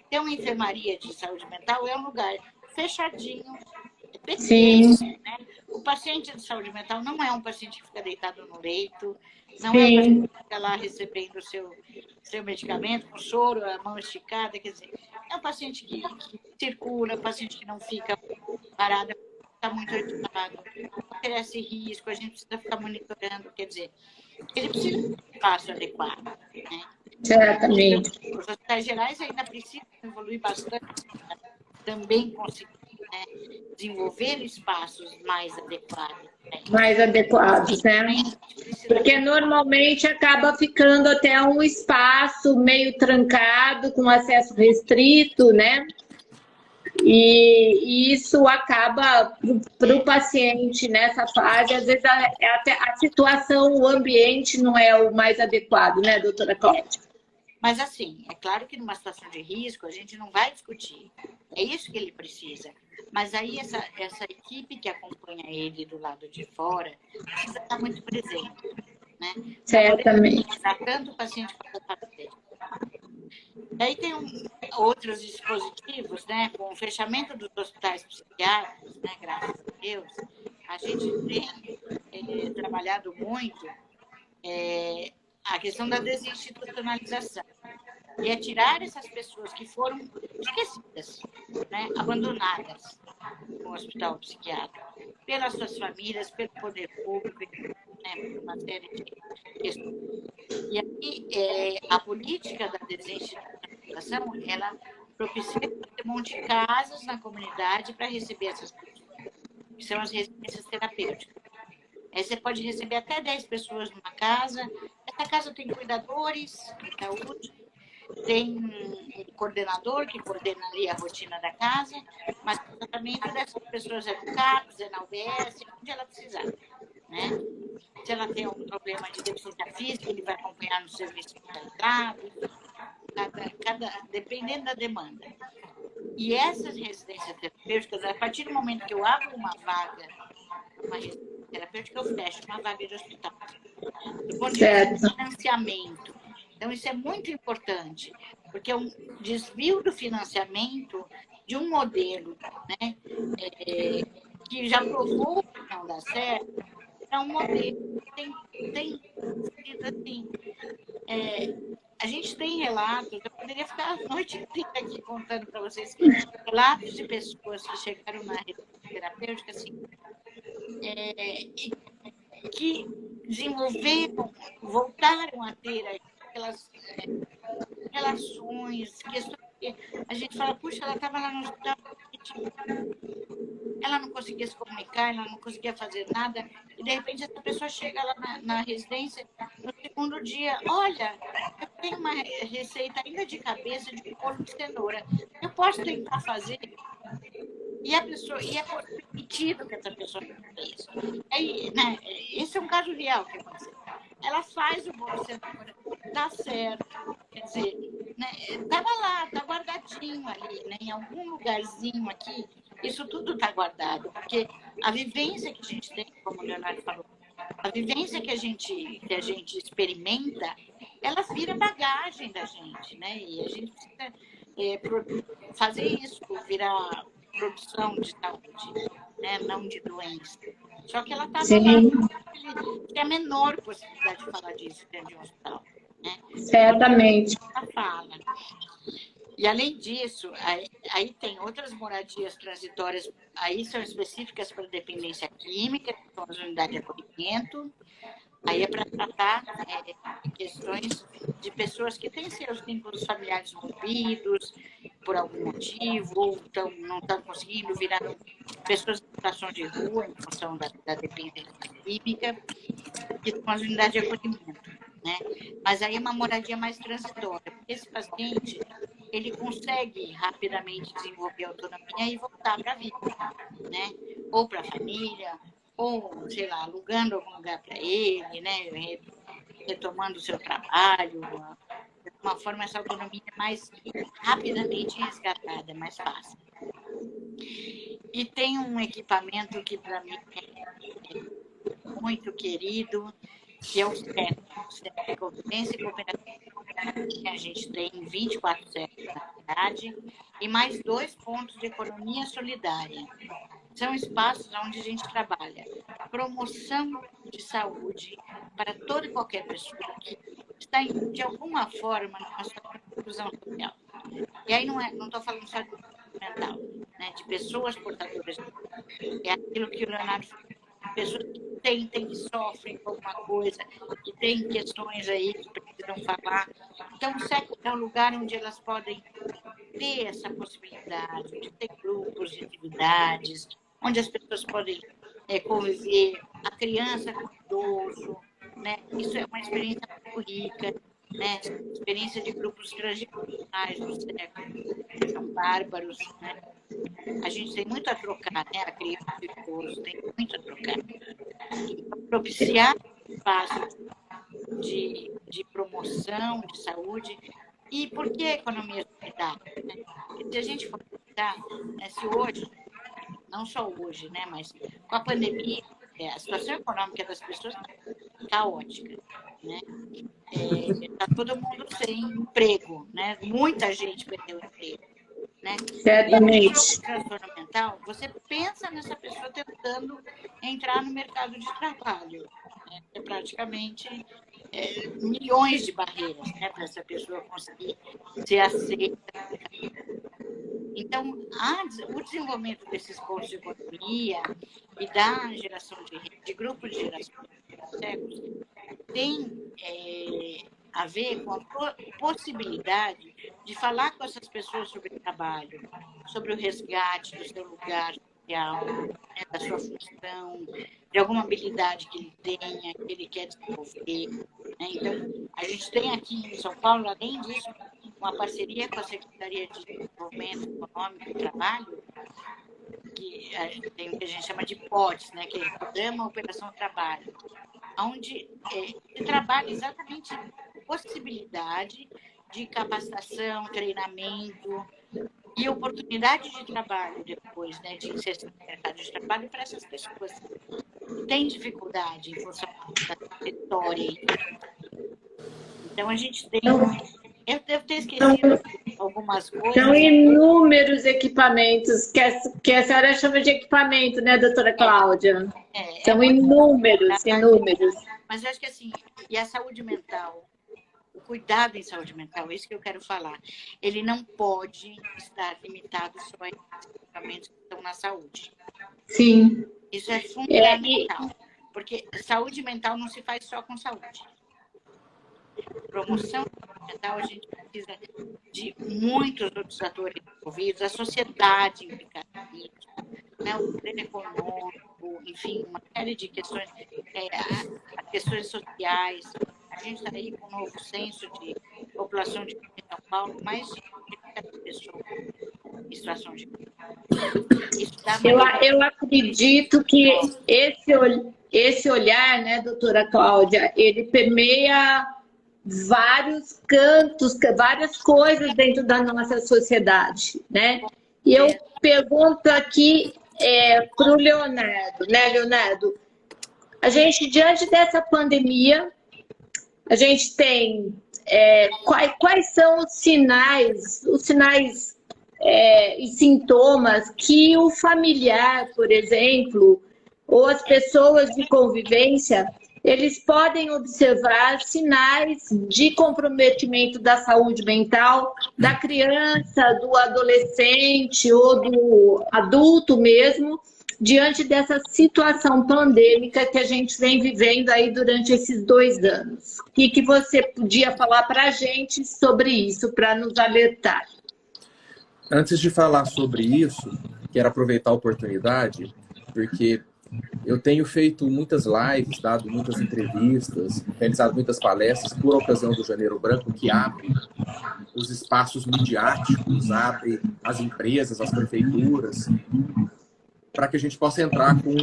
tem uma enfermaria de saúde mental, é um lugar fechadinho, pequeno, né? O paciente de saúde mental não é um paciente que fica deitado no leito, não é um paciente que fica lá recebendo o seu medicamento, com soro, a mão esticada, quer dizer, é um paciente que circula, um paciente que não fica parado, está muito agitado, oferece risco, a gente precisa ficar monitorando, quer dizer, ele precisa de um espaço adequado, né? Certamente. Os hospitais gerais ainda precisam evoluir bastante, também conseguir, né, desenvolver espaços mais adequados. Né? Mais adequados, né? Porque normalmente acaba ficando até um espaço meio trancado, com acesso restrito, né? E isso acaba para o paciente nessa fase, às vezes até a situação, o ambiente não é o mais adequado, né, doutora Cláudia? Mas, assim, é claro que numa situação de risco a gente não vai discutir. É isso que ele precisa. Mas aí essa equipe que acompanha ele do lado de fora precisa estar muito presente, né? Certamente. Para tanto o paciente quanto o paciente. Daí tem outros dispositivos, né? Com o fechamento dos hospitais psiquiátricos, né? Graças a Deus, a gente tem trabalhado muito a questão da desinstitucionalização. E é tirar essas pessoas que foram esquecidas, né, abandonadas no hospital psiquiátrico, pelas suas famílias, pelo poder público, né, por uma série de questões. E aí, a política da desinstitucionalização, ela propicia que você monte casas na comunidade para receber essas pessoas, que são as residências terapêuticas. Aí você pode receber até 10 pessoas numa casa. Essa casa tem cuidadores de saúde, tem um coordenador que coordena ali a rotina da casa, mas o tratamento dessas pessoas é no CAPS, é na UBS, onde ela precisar, né? Se ela tem algum problema de deficiência física, ele vai acompanhar no serviço especializado, dependendo da demanda. E essas residências terapêuticas, a partir do momento que eu abro uma vaga, uma residência terapêutica, eu fecho uma vaga de hospital. Do ponto de vista de financiamento. Então, isso é muito importante, porque é um desvio do financiamento de um modelo, né, que já provou que não dá certo, é um modelo que tem sido assim. A gente tem relatos, eu poderia ficar a noite inteira aqui contando para vocês, relatos de pessoas que chegaram na terapêutica assim, que desenvolveram, voltaram a ter aquelas relações, questões que a gente fala, puxa, ela estava lá no hospital, ela não conseguia se comunicar, ela não conseguia fazer nada, e de repente essa pessoa chega lá na residência, no segundo dia, olha, eu tenho uma receita ainda de cabeça de bolo de cenoura, eu posso tentar fazer? E é permitido que essa pessoa faça isso. Aí, né, esse é um caso real que aconteceu. Ela faz o bolo de cenoura, dá certo, quer dizer, né, estava lá, está guardadinho ali, né, em algum lugarzinho aqui, isso tudo está guardado, porque a vivência que a gente tem, como o Leonardo falou, a vivência que a gente experimenta, ela vira bagagem da gente, né? E a gente precisa fazer isso, virar produção de saúde, né? Não de doença. Só que ela estava lá, tem a menor possibilidade de falar disso dentro de um hospital, né? Certamente. Ela fala. E, além disso, aí tem outras moradias transitórias, aí são específicas para dependência química, que são as unidades de acolhimento, aí é para tratar questões de pessoas que têm seus vínculos familiares rompidos por algum motivo, ou não estão conseguindo virar pessoas em situação de rua em função da dependência química, que são as unidades de acolhimento, né? Mas aí é uma moradia mais transitória, porque esse paciente ele consegue rapidamente desenvolver autonomia e voltar para a vida, né? Ou para a família, ou, sei lá, alugando algum lugar para ele, né? Retomando o seu trabalho. De uma forma, essa autonomia é mais rapidamente resgatada, é mais fácil. E tem um equipamento que, para mim, é muito querido, que é o CEP, o Centro de Convivência e Cooperação. A gente tem 24 CEPs na cidade e mais 2 pontos de economia solidária. São espaços onde a gente trabalha promoção de saúde para toda e qualquer pessoa que está, de alguma forma, numa situação de inclusão social. E aí não estou falando só de mental, né, de pessoas portadoras. É aquilo que o Leonardo falou. Pessoas que tentem, que sofrem com alguma coisa, que têm questões aí que precisam falar. Então, o CEP é um lugar onde elas podem ter essa possibilidade de ter grupos de atividades, onde as pessoas podem conviver, a criança com o idoso, né? Isso é uma experiência muito rica, né? Experiência de grupos transgeracionais do século, são bárbaros, né? A gente tem muito a trocar, né? A criança e o idoso tem muito a trocar. Então, propiciar espaços de promoção, de saúde. E por que a economia solidária? Né? Se a gente for pensar, né, se hoje, não só hoje, né, mas com a pandemia, a situação econômica das pessoas está caótica. Né? Está todo mundo sem emprego, né? Muita gente perdeu o emprego. Né? Certamente. E transtorno mental, você pensa nessa pessoa tentando entrar no mercado de trabalho. Né? É praticamente milhões de barreiras, né, para essa pessoa conseguir ser aceita. Então, o desenvolvimento desses pontos de economia e da geração de grupos de geração de séculos tem a ver com a possibilidade de falar com essas pessoas sobre trabalho, sobre o resgate do seu lugar social, né, da sua função, de alguma habilidade que ele tenha, que ele quer desenvolver. Né? Então, a gente tem aqui em São Paulo, além disso, uma parceria com a Secretaria de Desenvolvimento Econômico e Trabalho, que tem o que a gente chama de POTS, né, que é Programa Operação Trabalho, onde se trabalha exatamente a possibilidade de capacitação, treinamento e oportunidade de trabalho depois, né, de inserção no mercado de trabalho para essas pessoas que têm dificuldade em função da história. Então, a gente tem Eu devo ter esquecido algumas coisas. São inúmeros equipamentos que a senhora chama de equipamento, né, doutora Cláudia? São inúmeros, inúmeros. Mas eu acho que assim, e a saúde mental, o cuidado em saúde mental, é isso que eu quero falar. Ele não pode estar limitado só a equipamentos que estão na saúde. Sim. Isso é fundamental. Porque saúde mental não se faz só com saúde. Promoção mental, a gente precisa de muitos outros atores envolvidos, a sociedade implicada nisso, né? O poder econômico, enfim, uma série de questões, as questões sociais. A gente está aí com um novo censo de população de São Paulo, mais de 30 pessoas em situação de eu acredito que esse olhar, né, doutora Cláudia, ele permeia vários cantos, várias coisas dentro da nossa sociedade, né? E eu pergunto aqui para o Leonardo, né, Leonardo? A gente, diante dessa pandemia, a gente tem quais são os sinais e sintomas que o familiar, por exemplo, ou as pessoas de convivência, eles podem observar sinais de comprometimento da saúde mental da criança, do adolescente ou do adulto mesmo, diante dessa situação pandêmica que a gente vem vivendo aí durante esses 2 anos. O que você podia falar para a gente sobre isso, para nos alertar? Antes de falar sobre isso, quero aproveitar a oportunidade, porque eu tenho feito muitas lives, dado muitas entrevistas, realizado muitas palestras por ocasião do Janeiro Branco, que abre os espaços midiáticos, abre as empresas, as prefeituras, para que a gente possa entrar com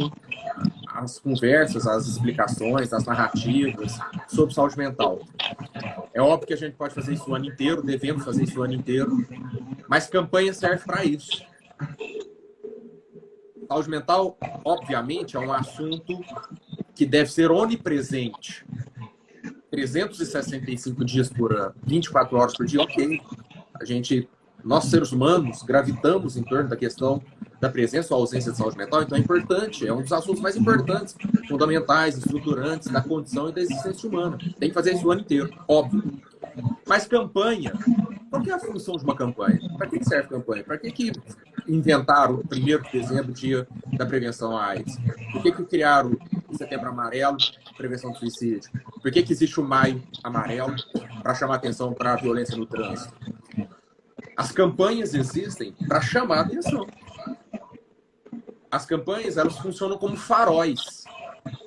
as conversas, as explicações, as narrativas sobre saúde mental. É óbvio que a gente pode fazer isso o ano inteiro, devemos fazer isso o ano inteiro, mas campanha serve para isso. Saúde mental, obviamente, é um assunto que deve ser onipresente. 365 dias por ano, 24 horas por dia, ok. Nós seres humanos, gravitamos em torno da questão da presença ou ausência de saúde mental, então é importante, é um dos assuntos mais importantes, fundamentais, estruturantes da condição e da existência humana. Tem que fazer isso o ano inteiro, óbvio. Mas campanha, qual que é a função de uma campanha? Para que serve a campanha? Para que inventaram o 1º de dezembro, dia da prevenção à AIDS? Por que criaram o Setembro Amarelo, prevenção do suicídio? Por que existe o Maio Amarelo para chamar atenção para a violência no trânsito? As campanhas existem para chamar a atenção. As campanhas, elas funcionam como faróis,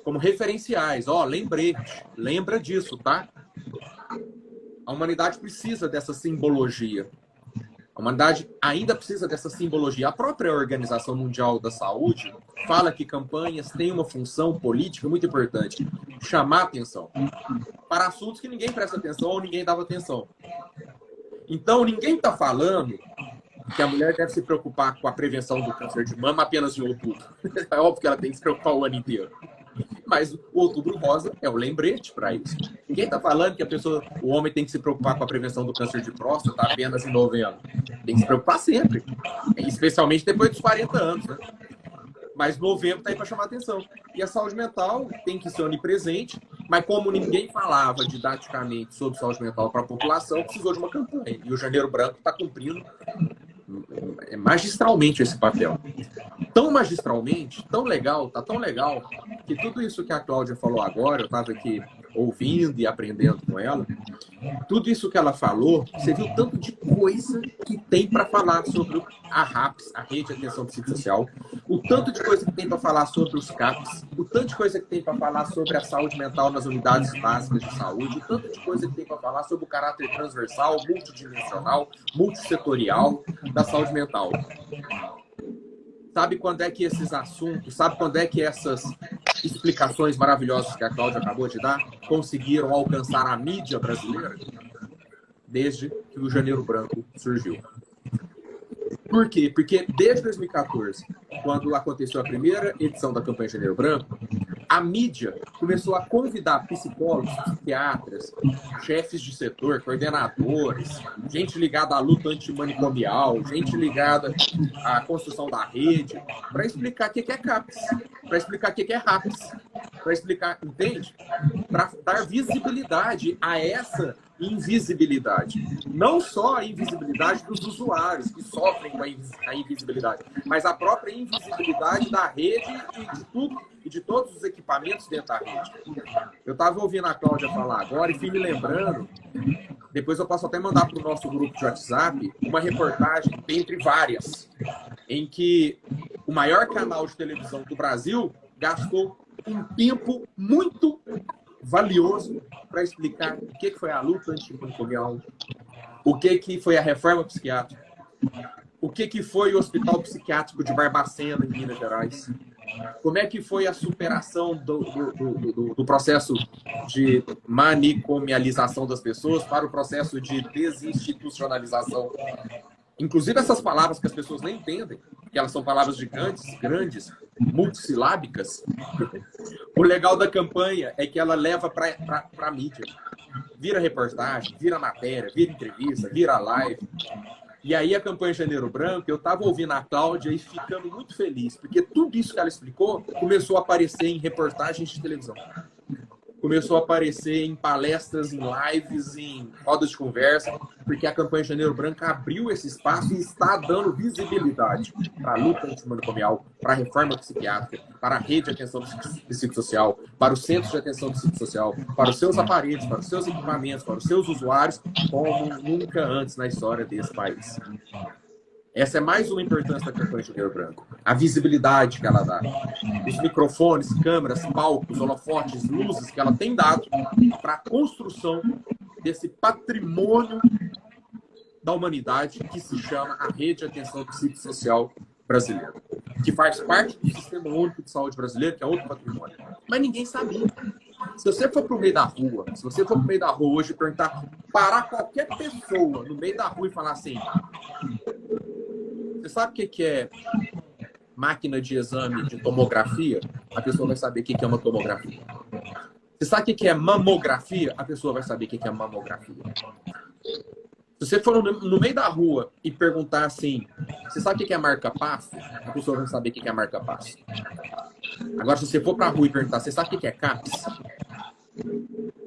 como referenciais. Lembrete, lembra disso, tá? A humanidade precisa dessa simbologia. A humanidade ainda precisa dessa simbologia. A própria Organização Mundial da Saúde fala que campanhas têm uma função política muito importante: chamar atenção para assuntos que ninguém presta atenção ou ninguém dava atenção. Então, ninguém está falando que a mulher deve se preocupar com a prevenção do câncer de mama apenas em outubro. É óbvio que ela tem que se preocupar o ano inteiro. Mas o Outubro Rosa é o lembrete para isso. Ninguém está falando que o homem tem que se preocupar com a prevenção do câncer de próstata apenas em novembro. Tem que se preocupar sempre, especialmente depois dos 40 anos, né? Mas novembro está aí para chamar atenção. E a saúde mental tem que ser onipresente, mas como ninguém falava didaticamente sobre saúde mental para a população, precisou de uma campanha. E o Janeiro Branco está cumprindo magistralmente esse papel. Tão magistralmente, tão legal, tá tão legal, que tudo isso que a Cláudia falou agora, eu estava aqui ouvindo e aprendendo com ela, tudo isso que ela falou, você viu tanto de coisa que tem para falar sobre a RAPS, a Rede de Atenção Psicossocial, o tanto de coisa que tem para falar sobre os CAPs, o tanto de coisa que tem para falar sobre a saúde mental nas unidades básicas de saúde, o tanto de coisa que tem para falar sobre o caráter transversal, multidimensional, multissetorial da saúde mental. Sabe quando é que esses assuntos, sabe quando é que essas explicações maravilhosas que a Cláudia acabou de dar conseguiram alcançar a mídia brasileira? Desde que o Janeiro Branco surgiu. Por quê? Porque desde 2014, quando aconteceu a primeira edição da campanha Janeiro Branco, a mídia começou a convidar psicólogos, psiquiatras, chefes de setor, coordenadores, gente ligada à luta antimanicomial, gente ligada à construção da rede, para explicar o que é CAPS, para explicar o que é RAPS, para explicar, entende? Para dar visibilidade a essa invisibilidade. Não só a invisibilidade dos usuários que sofrem com a invisibilidade, mas a própria invisibilidade da rede e de tudo e de todos os equipamentos dentro da rede. Eu estava ouvindo a Cláudia falar agora e fui me lembrando, depois eu posso até mandar para o nosso grupo de WhatsApp, uma reportagem, dentre várias, em que o maior canal de televisão do Brasil gastou um tempo muito valioso para explicar o que foi a luta antimanicomial, o que foi a reforma psiquiátrica, o que foi o Hospital Psiquiátrico de Barbacena, em Minas Gerais, como é que foi a superação do processo de manicomialização das pessoas para o processo de desinstitucionalização. Inclusive essas palavras que as pessoas nem entendem, que elas são palavras grandes, multissilábicas. O legal da campanha é que ela leva para a mídia. Vira reportagem, vira matéria, vira entrevista, vira live. E aí a campanha Janeiro Branco, eu estava ouvindo a Cláudia e ficando muito feliz, porque tudo isso que ela explicou começou a aparecer em reportagens de televisão. Começou a aparecer em palestras, em lives, em rodas de conversa, porque a campanha Janeiro Branco abriu esse espaço e está dando visibilidade para a luta antimanicomial, para a reforma psiquiátrica, para a rede de atenção psicossocial, para os centros de atenção psicossocial, para os seus aparelhos, para os seus equipamentos, para os seus usuários, como nunca antes na história desse país. Essa é mais uma importância da campanha Janeiro Branco. A visibilidade que ela dá. Os microfones, câmeras, palcos, holofotes, luzes que ela tem dado para a construção desse patrimônio da humanidade que se chama a Rede de Atenção Psicossocial Brasileira, que faz parte do Sistema Único de Saúde Brasileiro, que é outro patrimônio. Mas ninguém sabia. Se você for para o meio da rua, hoje e perguntar, parar qualquer pessoa no meio da rua e falar assim: você sabe o que é máquina de exame de tomografia? A pessoa vai saber o que é uma tomografia. Você sabe o que é mamografia? A pessoa vai saber o que é mamografia. Se você for no meio da rua e perguntar assim, você sabe o que é marca-passo? A pessoa vai saber o que é marca-passo. Agora, se você for para a rua e perguntar, você sabe o que é CAPS?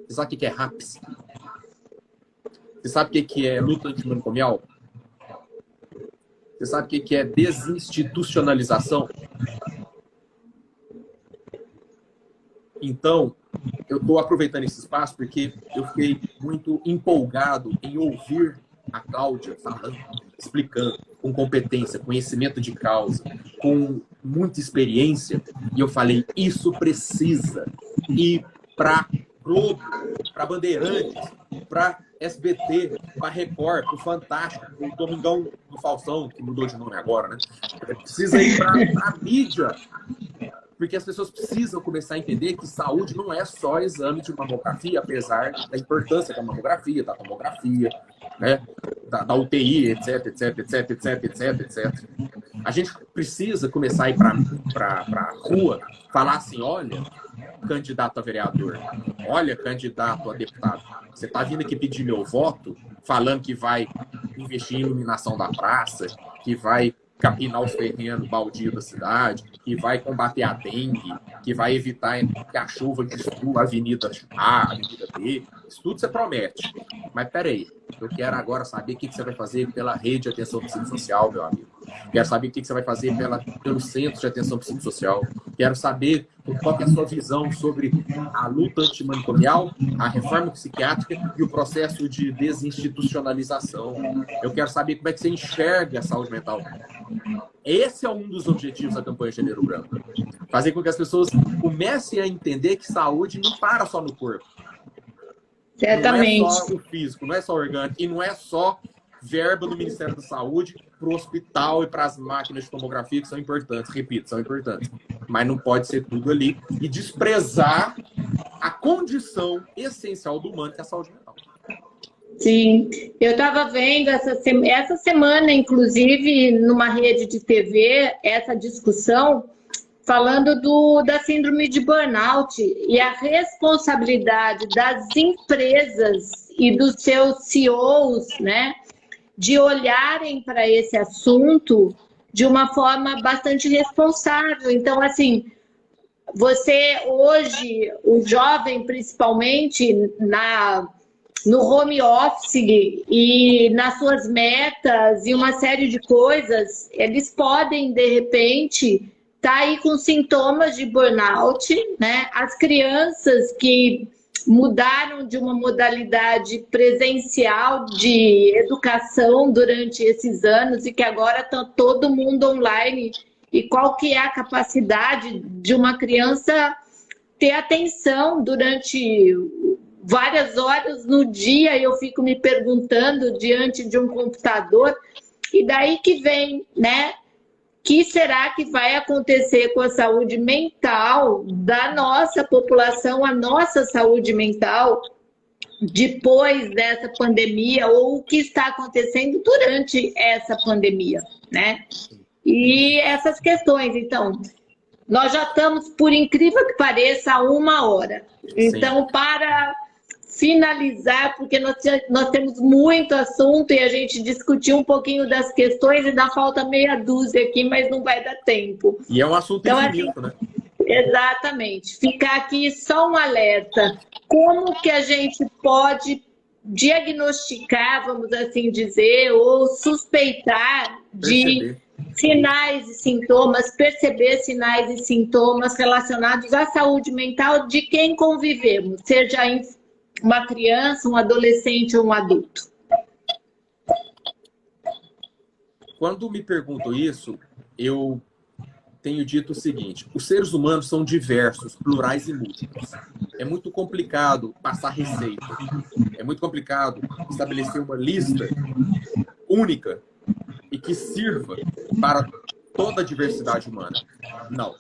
Você sabe o que é RAPS? Você sabe o que é luta antimanicomial? Você sabe o que é desinstitucionalização? Então, eu estou aproveitando esse espaço porque eu fiquei muito empolgado em ouvir a Cláudia falando, explicando, com competência, conhecimento de causa, com muita experiência. E eu falei, isso precisa ir para Globo, para Bandeirantes, para SBT, para Record, para o Fantástico, para o Domingão do Faustão, que mudou de nome agora, né? Precisa ir para a mídia, porque as pessoas precisam começar a entender que saúde não é só exame de mamografia, apesar da importância da mamografia, da tomografia, né? da UTI, etc, etc, etc, etc, etc, etc. A gente precisa começar a ir para a rua, falar assim, olha, candidato a vereador, olha, candidato a deputado, você está vindo aqui pedir meu voto, falando que vai investir em iluminação da praça, que vai capinar os terrenos baldios da cidade, que vai combater a dengue, que vai evitar que a chuva destrua a avenida A, a avenida B. Isso tudo você promete. Mas peraí, eu quero agora saber o que você vai fazer pela rede de atenção psicossocial, meu amigo. Quero saber o que você vai fazer pelo centro de atenção psicossocial. Quero saber qual é a sua visão sobre a luta antimanicomial, a reforma psiquiátrica e o processo de desinstitucionalização. Eu quero saber como é que você enxerga a saúde mental. Esse é um dos objetivos da campanha Janeiro Branco. Fazer com que as pessoas comecem a entender que saúde não para só no corpo. Certamente. Não é só o físico, não é só o orgânico, e não é só verba do Ministério da Saúde para o hospital e para as máquinas de tomografia, que são importantes, repito, são importantes. Mas não pode ser tudo ali e desprezar a condição essencial do humano, que é a saúde mental. Sim, eu estava vendo essa semana, inclusive, numa rede de TV, essa discussão falando da síndrome de burnout e a responsabilidade das empresas e dos seus CEOs, né, de olharem para esse assunto de uma forma bastante responsável. Então, assim, você hoje, o jovem principalmente, no home office e nas suas metas e uma série de coisas, eles podem, de repente, estar aí com sintomas de burnout, né? As crianças que mudaram de uma modalidade presencial de educação durante esses anos e que agora está todo mundo online. E qual que é a capacidade de uma criança ter atenção durante várias horas no dia? Eu fico me perguntando diante de um computador. E daí que vem, né? Que será que vai acontecer com a saúde mental da nossa população, a nossa saúde mental, depois dessa pandemia, ou o que está acontecendo durante essa pandemia, né? E essas questões, então, nós já estamos, por incrível que pareça, a 1 hora. Então, sim, para finalizar, porque nós temos muito assunto e a gente discutiu um pouquinho das questões e ainda falta meia dúzia aqui, mas não vai dar tempo. E é um assunto infinito, né? Exatamente. Ficar aqui só um alerta. Como que a gente pode diagnosticar, vamos assim dizer, ou suspeitar de sinais e sintomas, perceber sinais e sintomas relacionados à saúde mental de quem convivemos, seja uma criança, um adolescente ou um adulto? Quando me perguntam isso, eu tenho dito o seguinte: os seres humanos são diversos, plurais e múltiplos. É muito complicado passar receita. É muito complicado estabelecer uma lista única e que sirva para toda a diversidade humana. Não.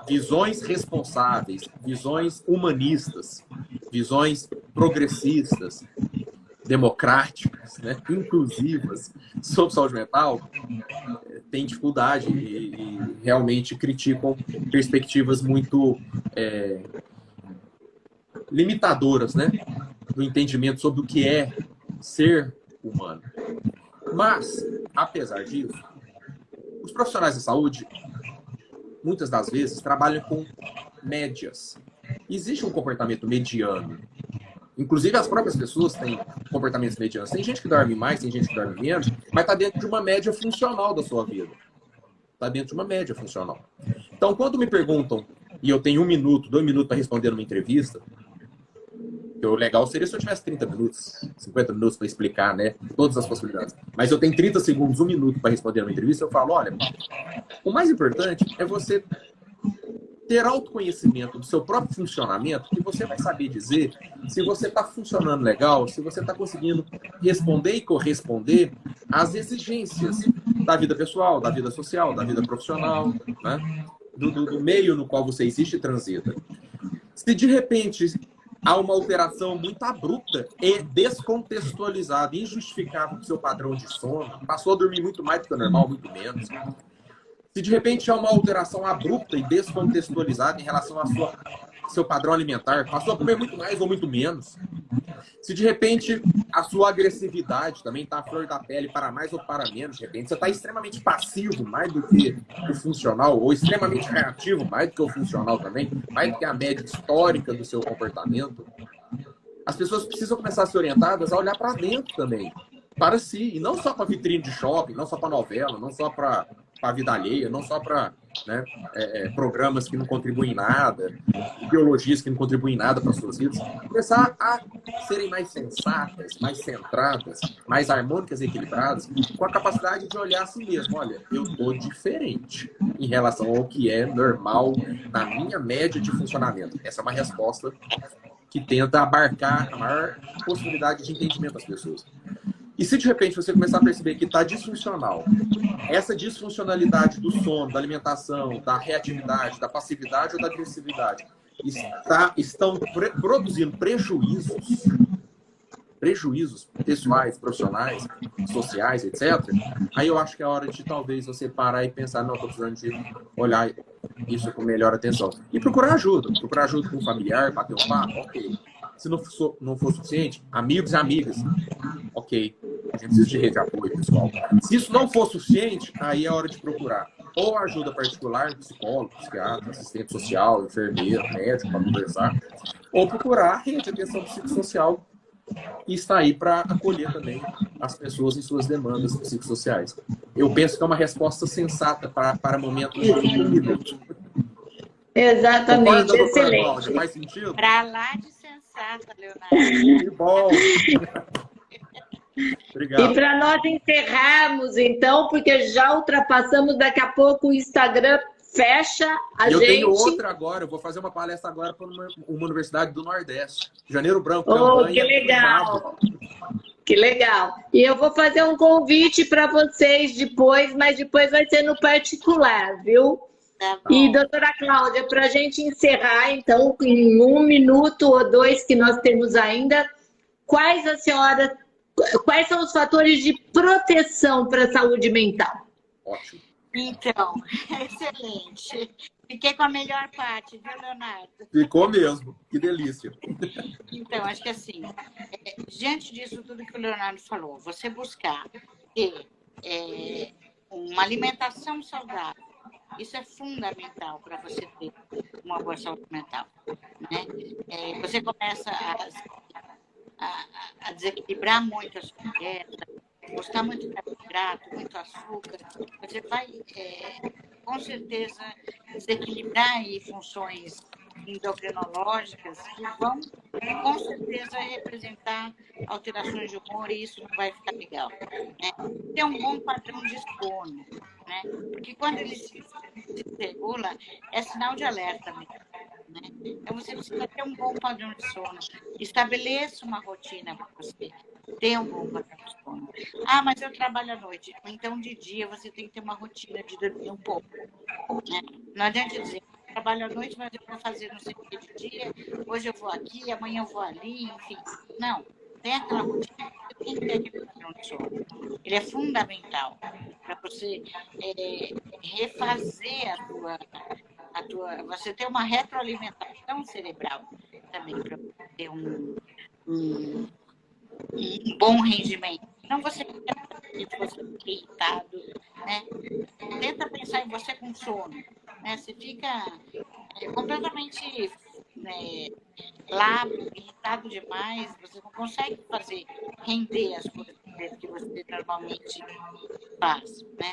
Visões responsáveis, visões humanistas, visões progressistas, democráticas, né, inclusivas sobre saúde mental, têm dificuldade e realmente criticam perspectivas muito limitadoras, né, no entendimento sobre o que é ser humano. Mas, apesar disso, os profissionais de saúde, muitas das vezes, trabalham com médias. Existe um comportamento mediano. Inclusive, as próprias pessoas têm comportamentos medianos. Tem gente que dorme mais, tem gente que dorme menos, mas está dentro de uma média funcional da sua vida. Está dentro de uma média funcional. Então, quando me perguntam, e eu tenho 1 minuto, 2 minutos para responder numa entrevista, o legal seria se eu tivesse 30 minutos, 50 minutos para explicar, né, todas as possibilidades. Mas eu tenho 30 segundos, 1 minuto para responder uma entrevista, eu falo, olha, o mais importante é você ter autoconhecimento do seu próprio funcionamento, que você vai saber dizer se você está funcionando legal, se você está conseguindo responder e corresponder às exigências da vida pessoal, da vida social, da vida profissional, né, do meio no qual você existe e transita. Se de repente há uma alteração muito abrupta e descontextualizada, injustificável do seu padrão de sono, passou a dormir muito mais do que o normal, muito menos. Se de repente há uma alteração abrupta e descontextualizada em relação ao seu padrão alimentar, passou a comer muito mais ou muito menos. Se de repente a sua agressividade também está à flor da pele, para mais ou para menos, de repente você está extremamente passivo, mais do que o funcional, ou extremamente reativo, mais do que o funcional também, mais do que a média histórica do seu comportamento, as pessoas precisam começar a ser orientadas a olhar para dentro também, para si, e não só para vitrine de shopping, não só para novela, não só para a vida alheia, não só para, né, programas que não contribuem em nada, ideologias que não contribuem em nada para as suas vidas, começar a serem mais sensatas, mais centradas, mais harmônicas e equilibradas, com a capacidade de olhar a si mesmo. Olha, eu estou diferente em relação ao que é normal na minha média de funcionamento. Essa é uma resposta que tenta abarcar a maior possibilidade de entendimento das pessoas. E se de repente você começar a perceber que está disfuncional, essa disfuncionalidade do sono, da alimentação, da reatividade, da passividade ou da agressividade, estão produzindo prejuízos pessoais, profissionais, sociais, etc., aí eu acho que é hora de talvez você parar e pensar, não, estou precisando de olhar Isso com melhor atenção. E procurar ajuda com um familiar, bater um papo, ok. Se não for suficiente, amigos e amigas, ok. A gente precisa de rede de apoio, pessoal. Se isso não for suficiente, aí é hora de procurar ou ajuda particular, psicólogo, psiquiatra, assistente social, enfermeiro, médico, para conversar, ou procurar a rede de atenção psicossocial e está aí para acolher também as pessoas em suas demandas psicossociais. Eu penso que é uma resposta sensata para momentos de um minuto. Exatamente, Concorda, excelente. Cláudia? Faz sentido? Para lá de sensata, Leonardo. Que bom! Obrigado. E para nós encerrarmos, então, porque já ultrapassamos, daqui a pouco o Instagram fecha a Eu gente. tenho outra agora, eu vou fazer uma palestra agora para uma universidade do Nordeste. Janeiro Branco, Oh, campanha. que legal! Que legal! E eu vou fazer um convite para vocês depois, mas depois vai ser no particular, viu? Tá bom. E, doutora Cláudia, para a gente encerrar, então, em 1 minuto ou 2 que nós temos ainda, quais são os fatores de proteção para a saúde mental? Ótimo. Então, excelente. Fiquei com a melhor parte, viu, Leonardo? Ficou mesmo. Que delícia. Então, acho que assim, diante disso tudo que o Leonardo falou, você buscar ter uma alimentação saudável, isso é fundamental para você ter uma boa saúde mental, né? Você começa a desequilibrar muito a sua dieta, buscar muito carboidrato, muito açúcar, você vai, com certeza, desequilibrar aí funções endocrinológicas que vão, com certeza, representar alterações de humor e isso não vai ficar legal, né? Ter um bom padrão de sono, né? Porque quando ele se regula, é sinal de alerta mesmo, né? Então, você precisa ter um bom padrão de sono. Estabeleça uma rotina para você ter um bom padrão de sono. Ah, mas eu trabalho à noite. Então, de dia, você tem que ter uma rotina de dormir um pouco, né? Não adianta dizer, eu trabalho à noite, mas eu vou fazer não sei o que de dia, hoje eu vou aqui, amanhã eu vou ali, enfim. Não, tem aquela rotina, você tem que ter aquele padrão de sono. Ele é fundamental para você refazer você ter uma retroalimentação cerebral também, para ter um bom rendimento. Não você fica irritado, né? Tenta pensar em você com sono, né? Você fica completamente lábio, irritado demais, você não consegue render as coisas que você normalmente faz, né?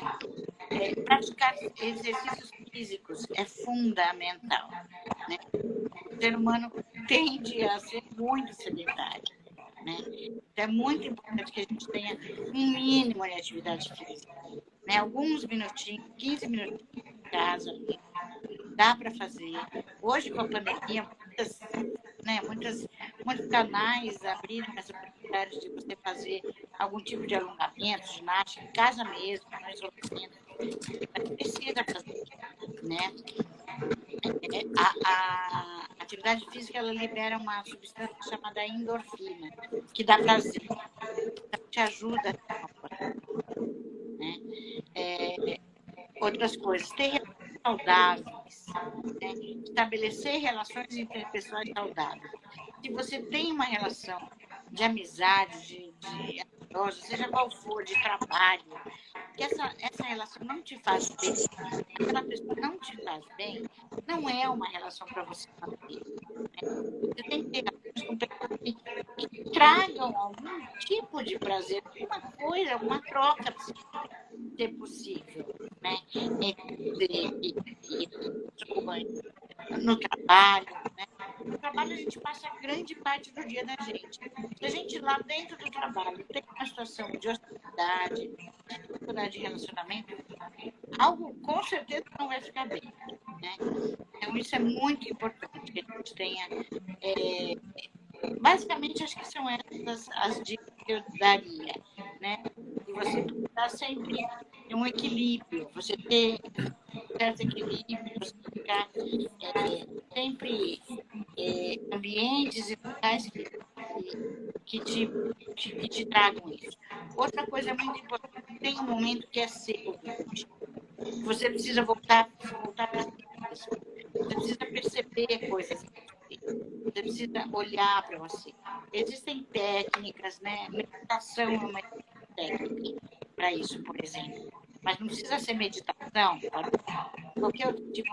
Praticar exercícios físicos é fundamental, né? O ser humano tende a ser muito sedentário, né? Então, é muito importante que a gente tenha um mínimo de atividade física, né? Alguns minutinhos, 15 minutinhos em casa, dá para fazer. Hoje, com a pandemia, muitos canais abriram essa possibilidade de você fazer algum tipo de alongamento, ginástica, em casa mesmo, no isolamento. Mas precisa fazer, né? A atividade física, ela libera uma substância chamada endorfina, que dá prazer, então te ajuda, né? Outras coisas, ter relações saudáveis, né? Estabelecer relações interpessoais saudáveis. Se você tem uma relação de amizade, de amorosa, seja qual for, de trabalho, que essa relação não te faz bem, aquela pessoa não te faz bem, não é uma relação para você manter, né? Você tem que ter relações com pessoas que tragam algum tipo de prazer, alguma coisa, alguma troca, se possível, né? No trabalho, né? No trabalho a gente passa grande parte do dia da gente. Se a gente lá dentro do trabalho tem uma situação de hostilidade, de dificuldade de relacionamento, algo com certeza não vai ficar bem, né? Então isso é muito importante que a gente tenha. Basicamente, acho que são essas as dicas que eu daria, né? E você está sempre em um equilíbrio, você ter um certo equilíbrio, você ficar sempre ambientes e locais que te tragam isso. Outra coisa muito importante, tem um momento que é seu. Você precisa voltar para si, mesmo. Você precisa perceber coisas em você. Você precisa olhar para você. Existem técnicas, né? Meditação é uma técnica para isso, por exemplo. Mas não precisa ser meditação. Qualquer outro tipo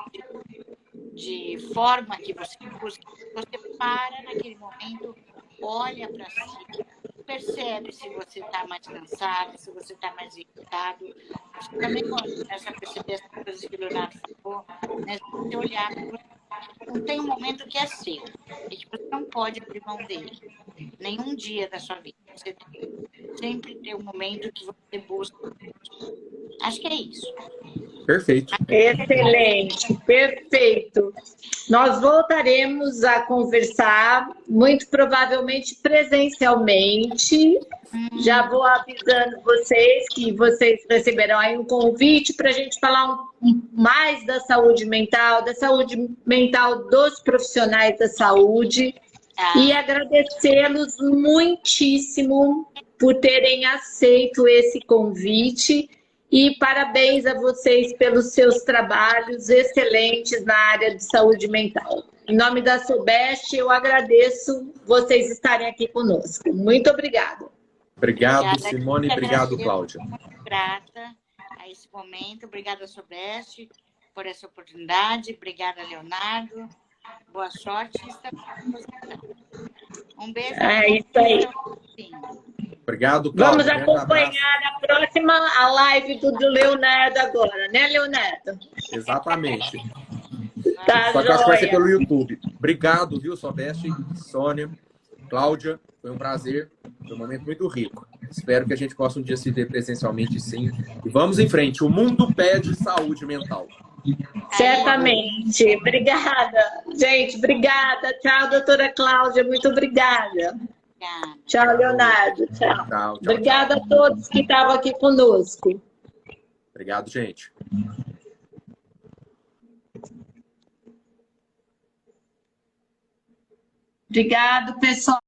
de forma que você use, você para naquele momento, olha para si, percebe se você está mais cansado, se você está mais irritado. Você também começa a perceber as coisas que o Leonardo falou, né? Você olhar, não tem um momento que é seu, e que você não pode abrir mão dele, nenhum dia da sua vida. Você sempre tem um momento que você busca. Acho que é isso. Perfeito. Excelente, perfeito. Nós voltaremos a conversar, muito provavelmente presencialmente. Já vou avisando vocês que vocês receberão aí um convite para a gente falar mais da saúde mental dos profissionais da saúde. E agradecê-los muitíssimo por terem aceito esse convite. E parabéns a vocês pelos seus trabalhos excelentes na área de saúde mental. Em nome da Sobest, eu agradeço vocês estarem aqui conosco. Muito obrigada. Obrigado, Simone. Obrigado, Cláudia. Muito grata a esse momento. Obrigada, Sobest, por essa oportunidade. Obrigada, Leonardo. Boa sorte. Um beijo. É isso aí. Obrigado, Cláudia. Vamos acompanhar a próxima, a live do Leonardo agora, né, Leonardo? Exatamente. Tá, só que eu acho que vai ser joia. pelo YouTube. Obrigado, viu, Sobest, Sônia, Cláudia. Foi um prazer. Foi um momento muito rico. Espero que a gente possa um dia se ver presencialmente, sim. E vamos em frente. O mundo pede saúde mental. Certamente. Obrigada. Gente, obrigada. Tchau, doutora Cláudia. Muito obrigada. Tchau, Leonardo. Tchau. Tchau. Obrigada a todos que estavam aqui conosco. Obrigado, gente. Obrigado, pessoal.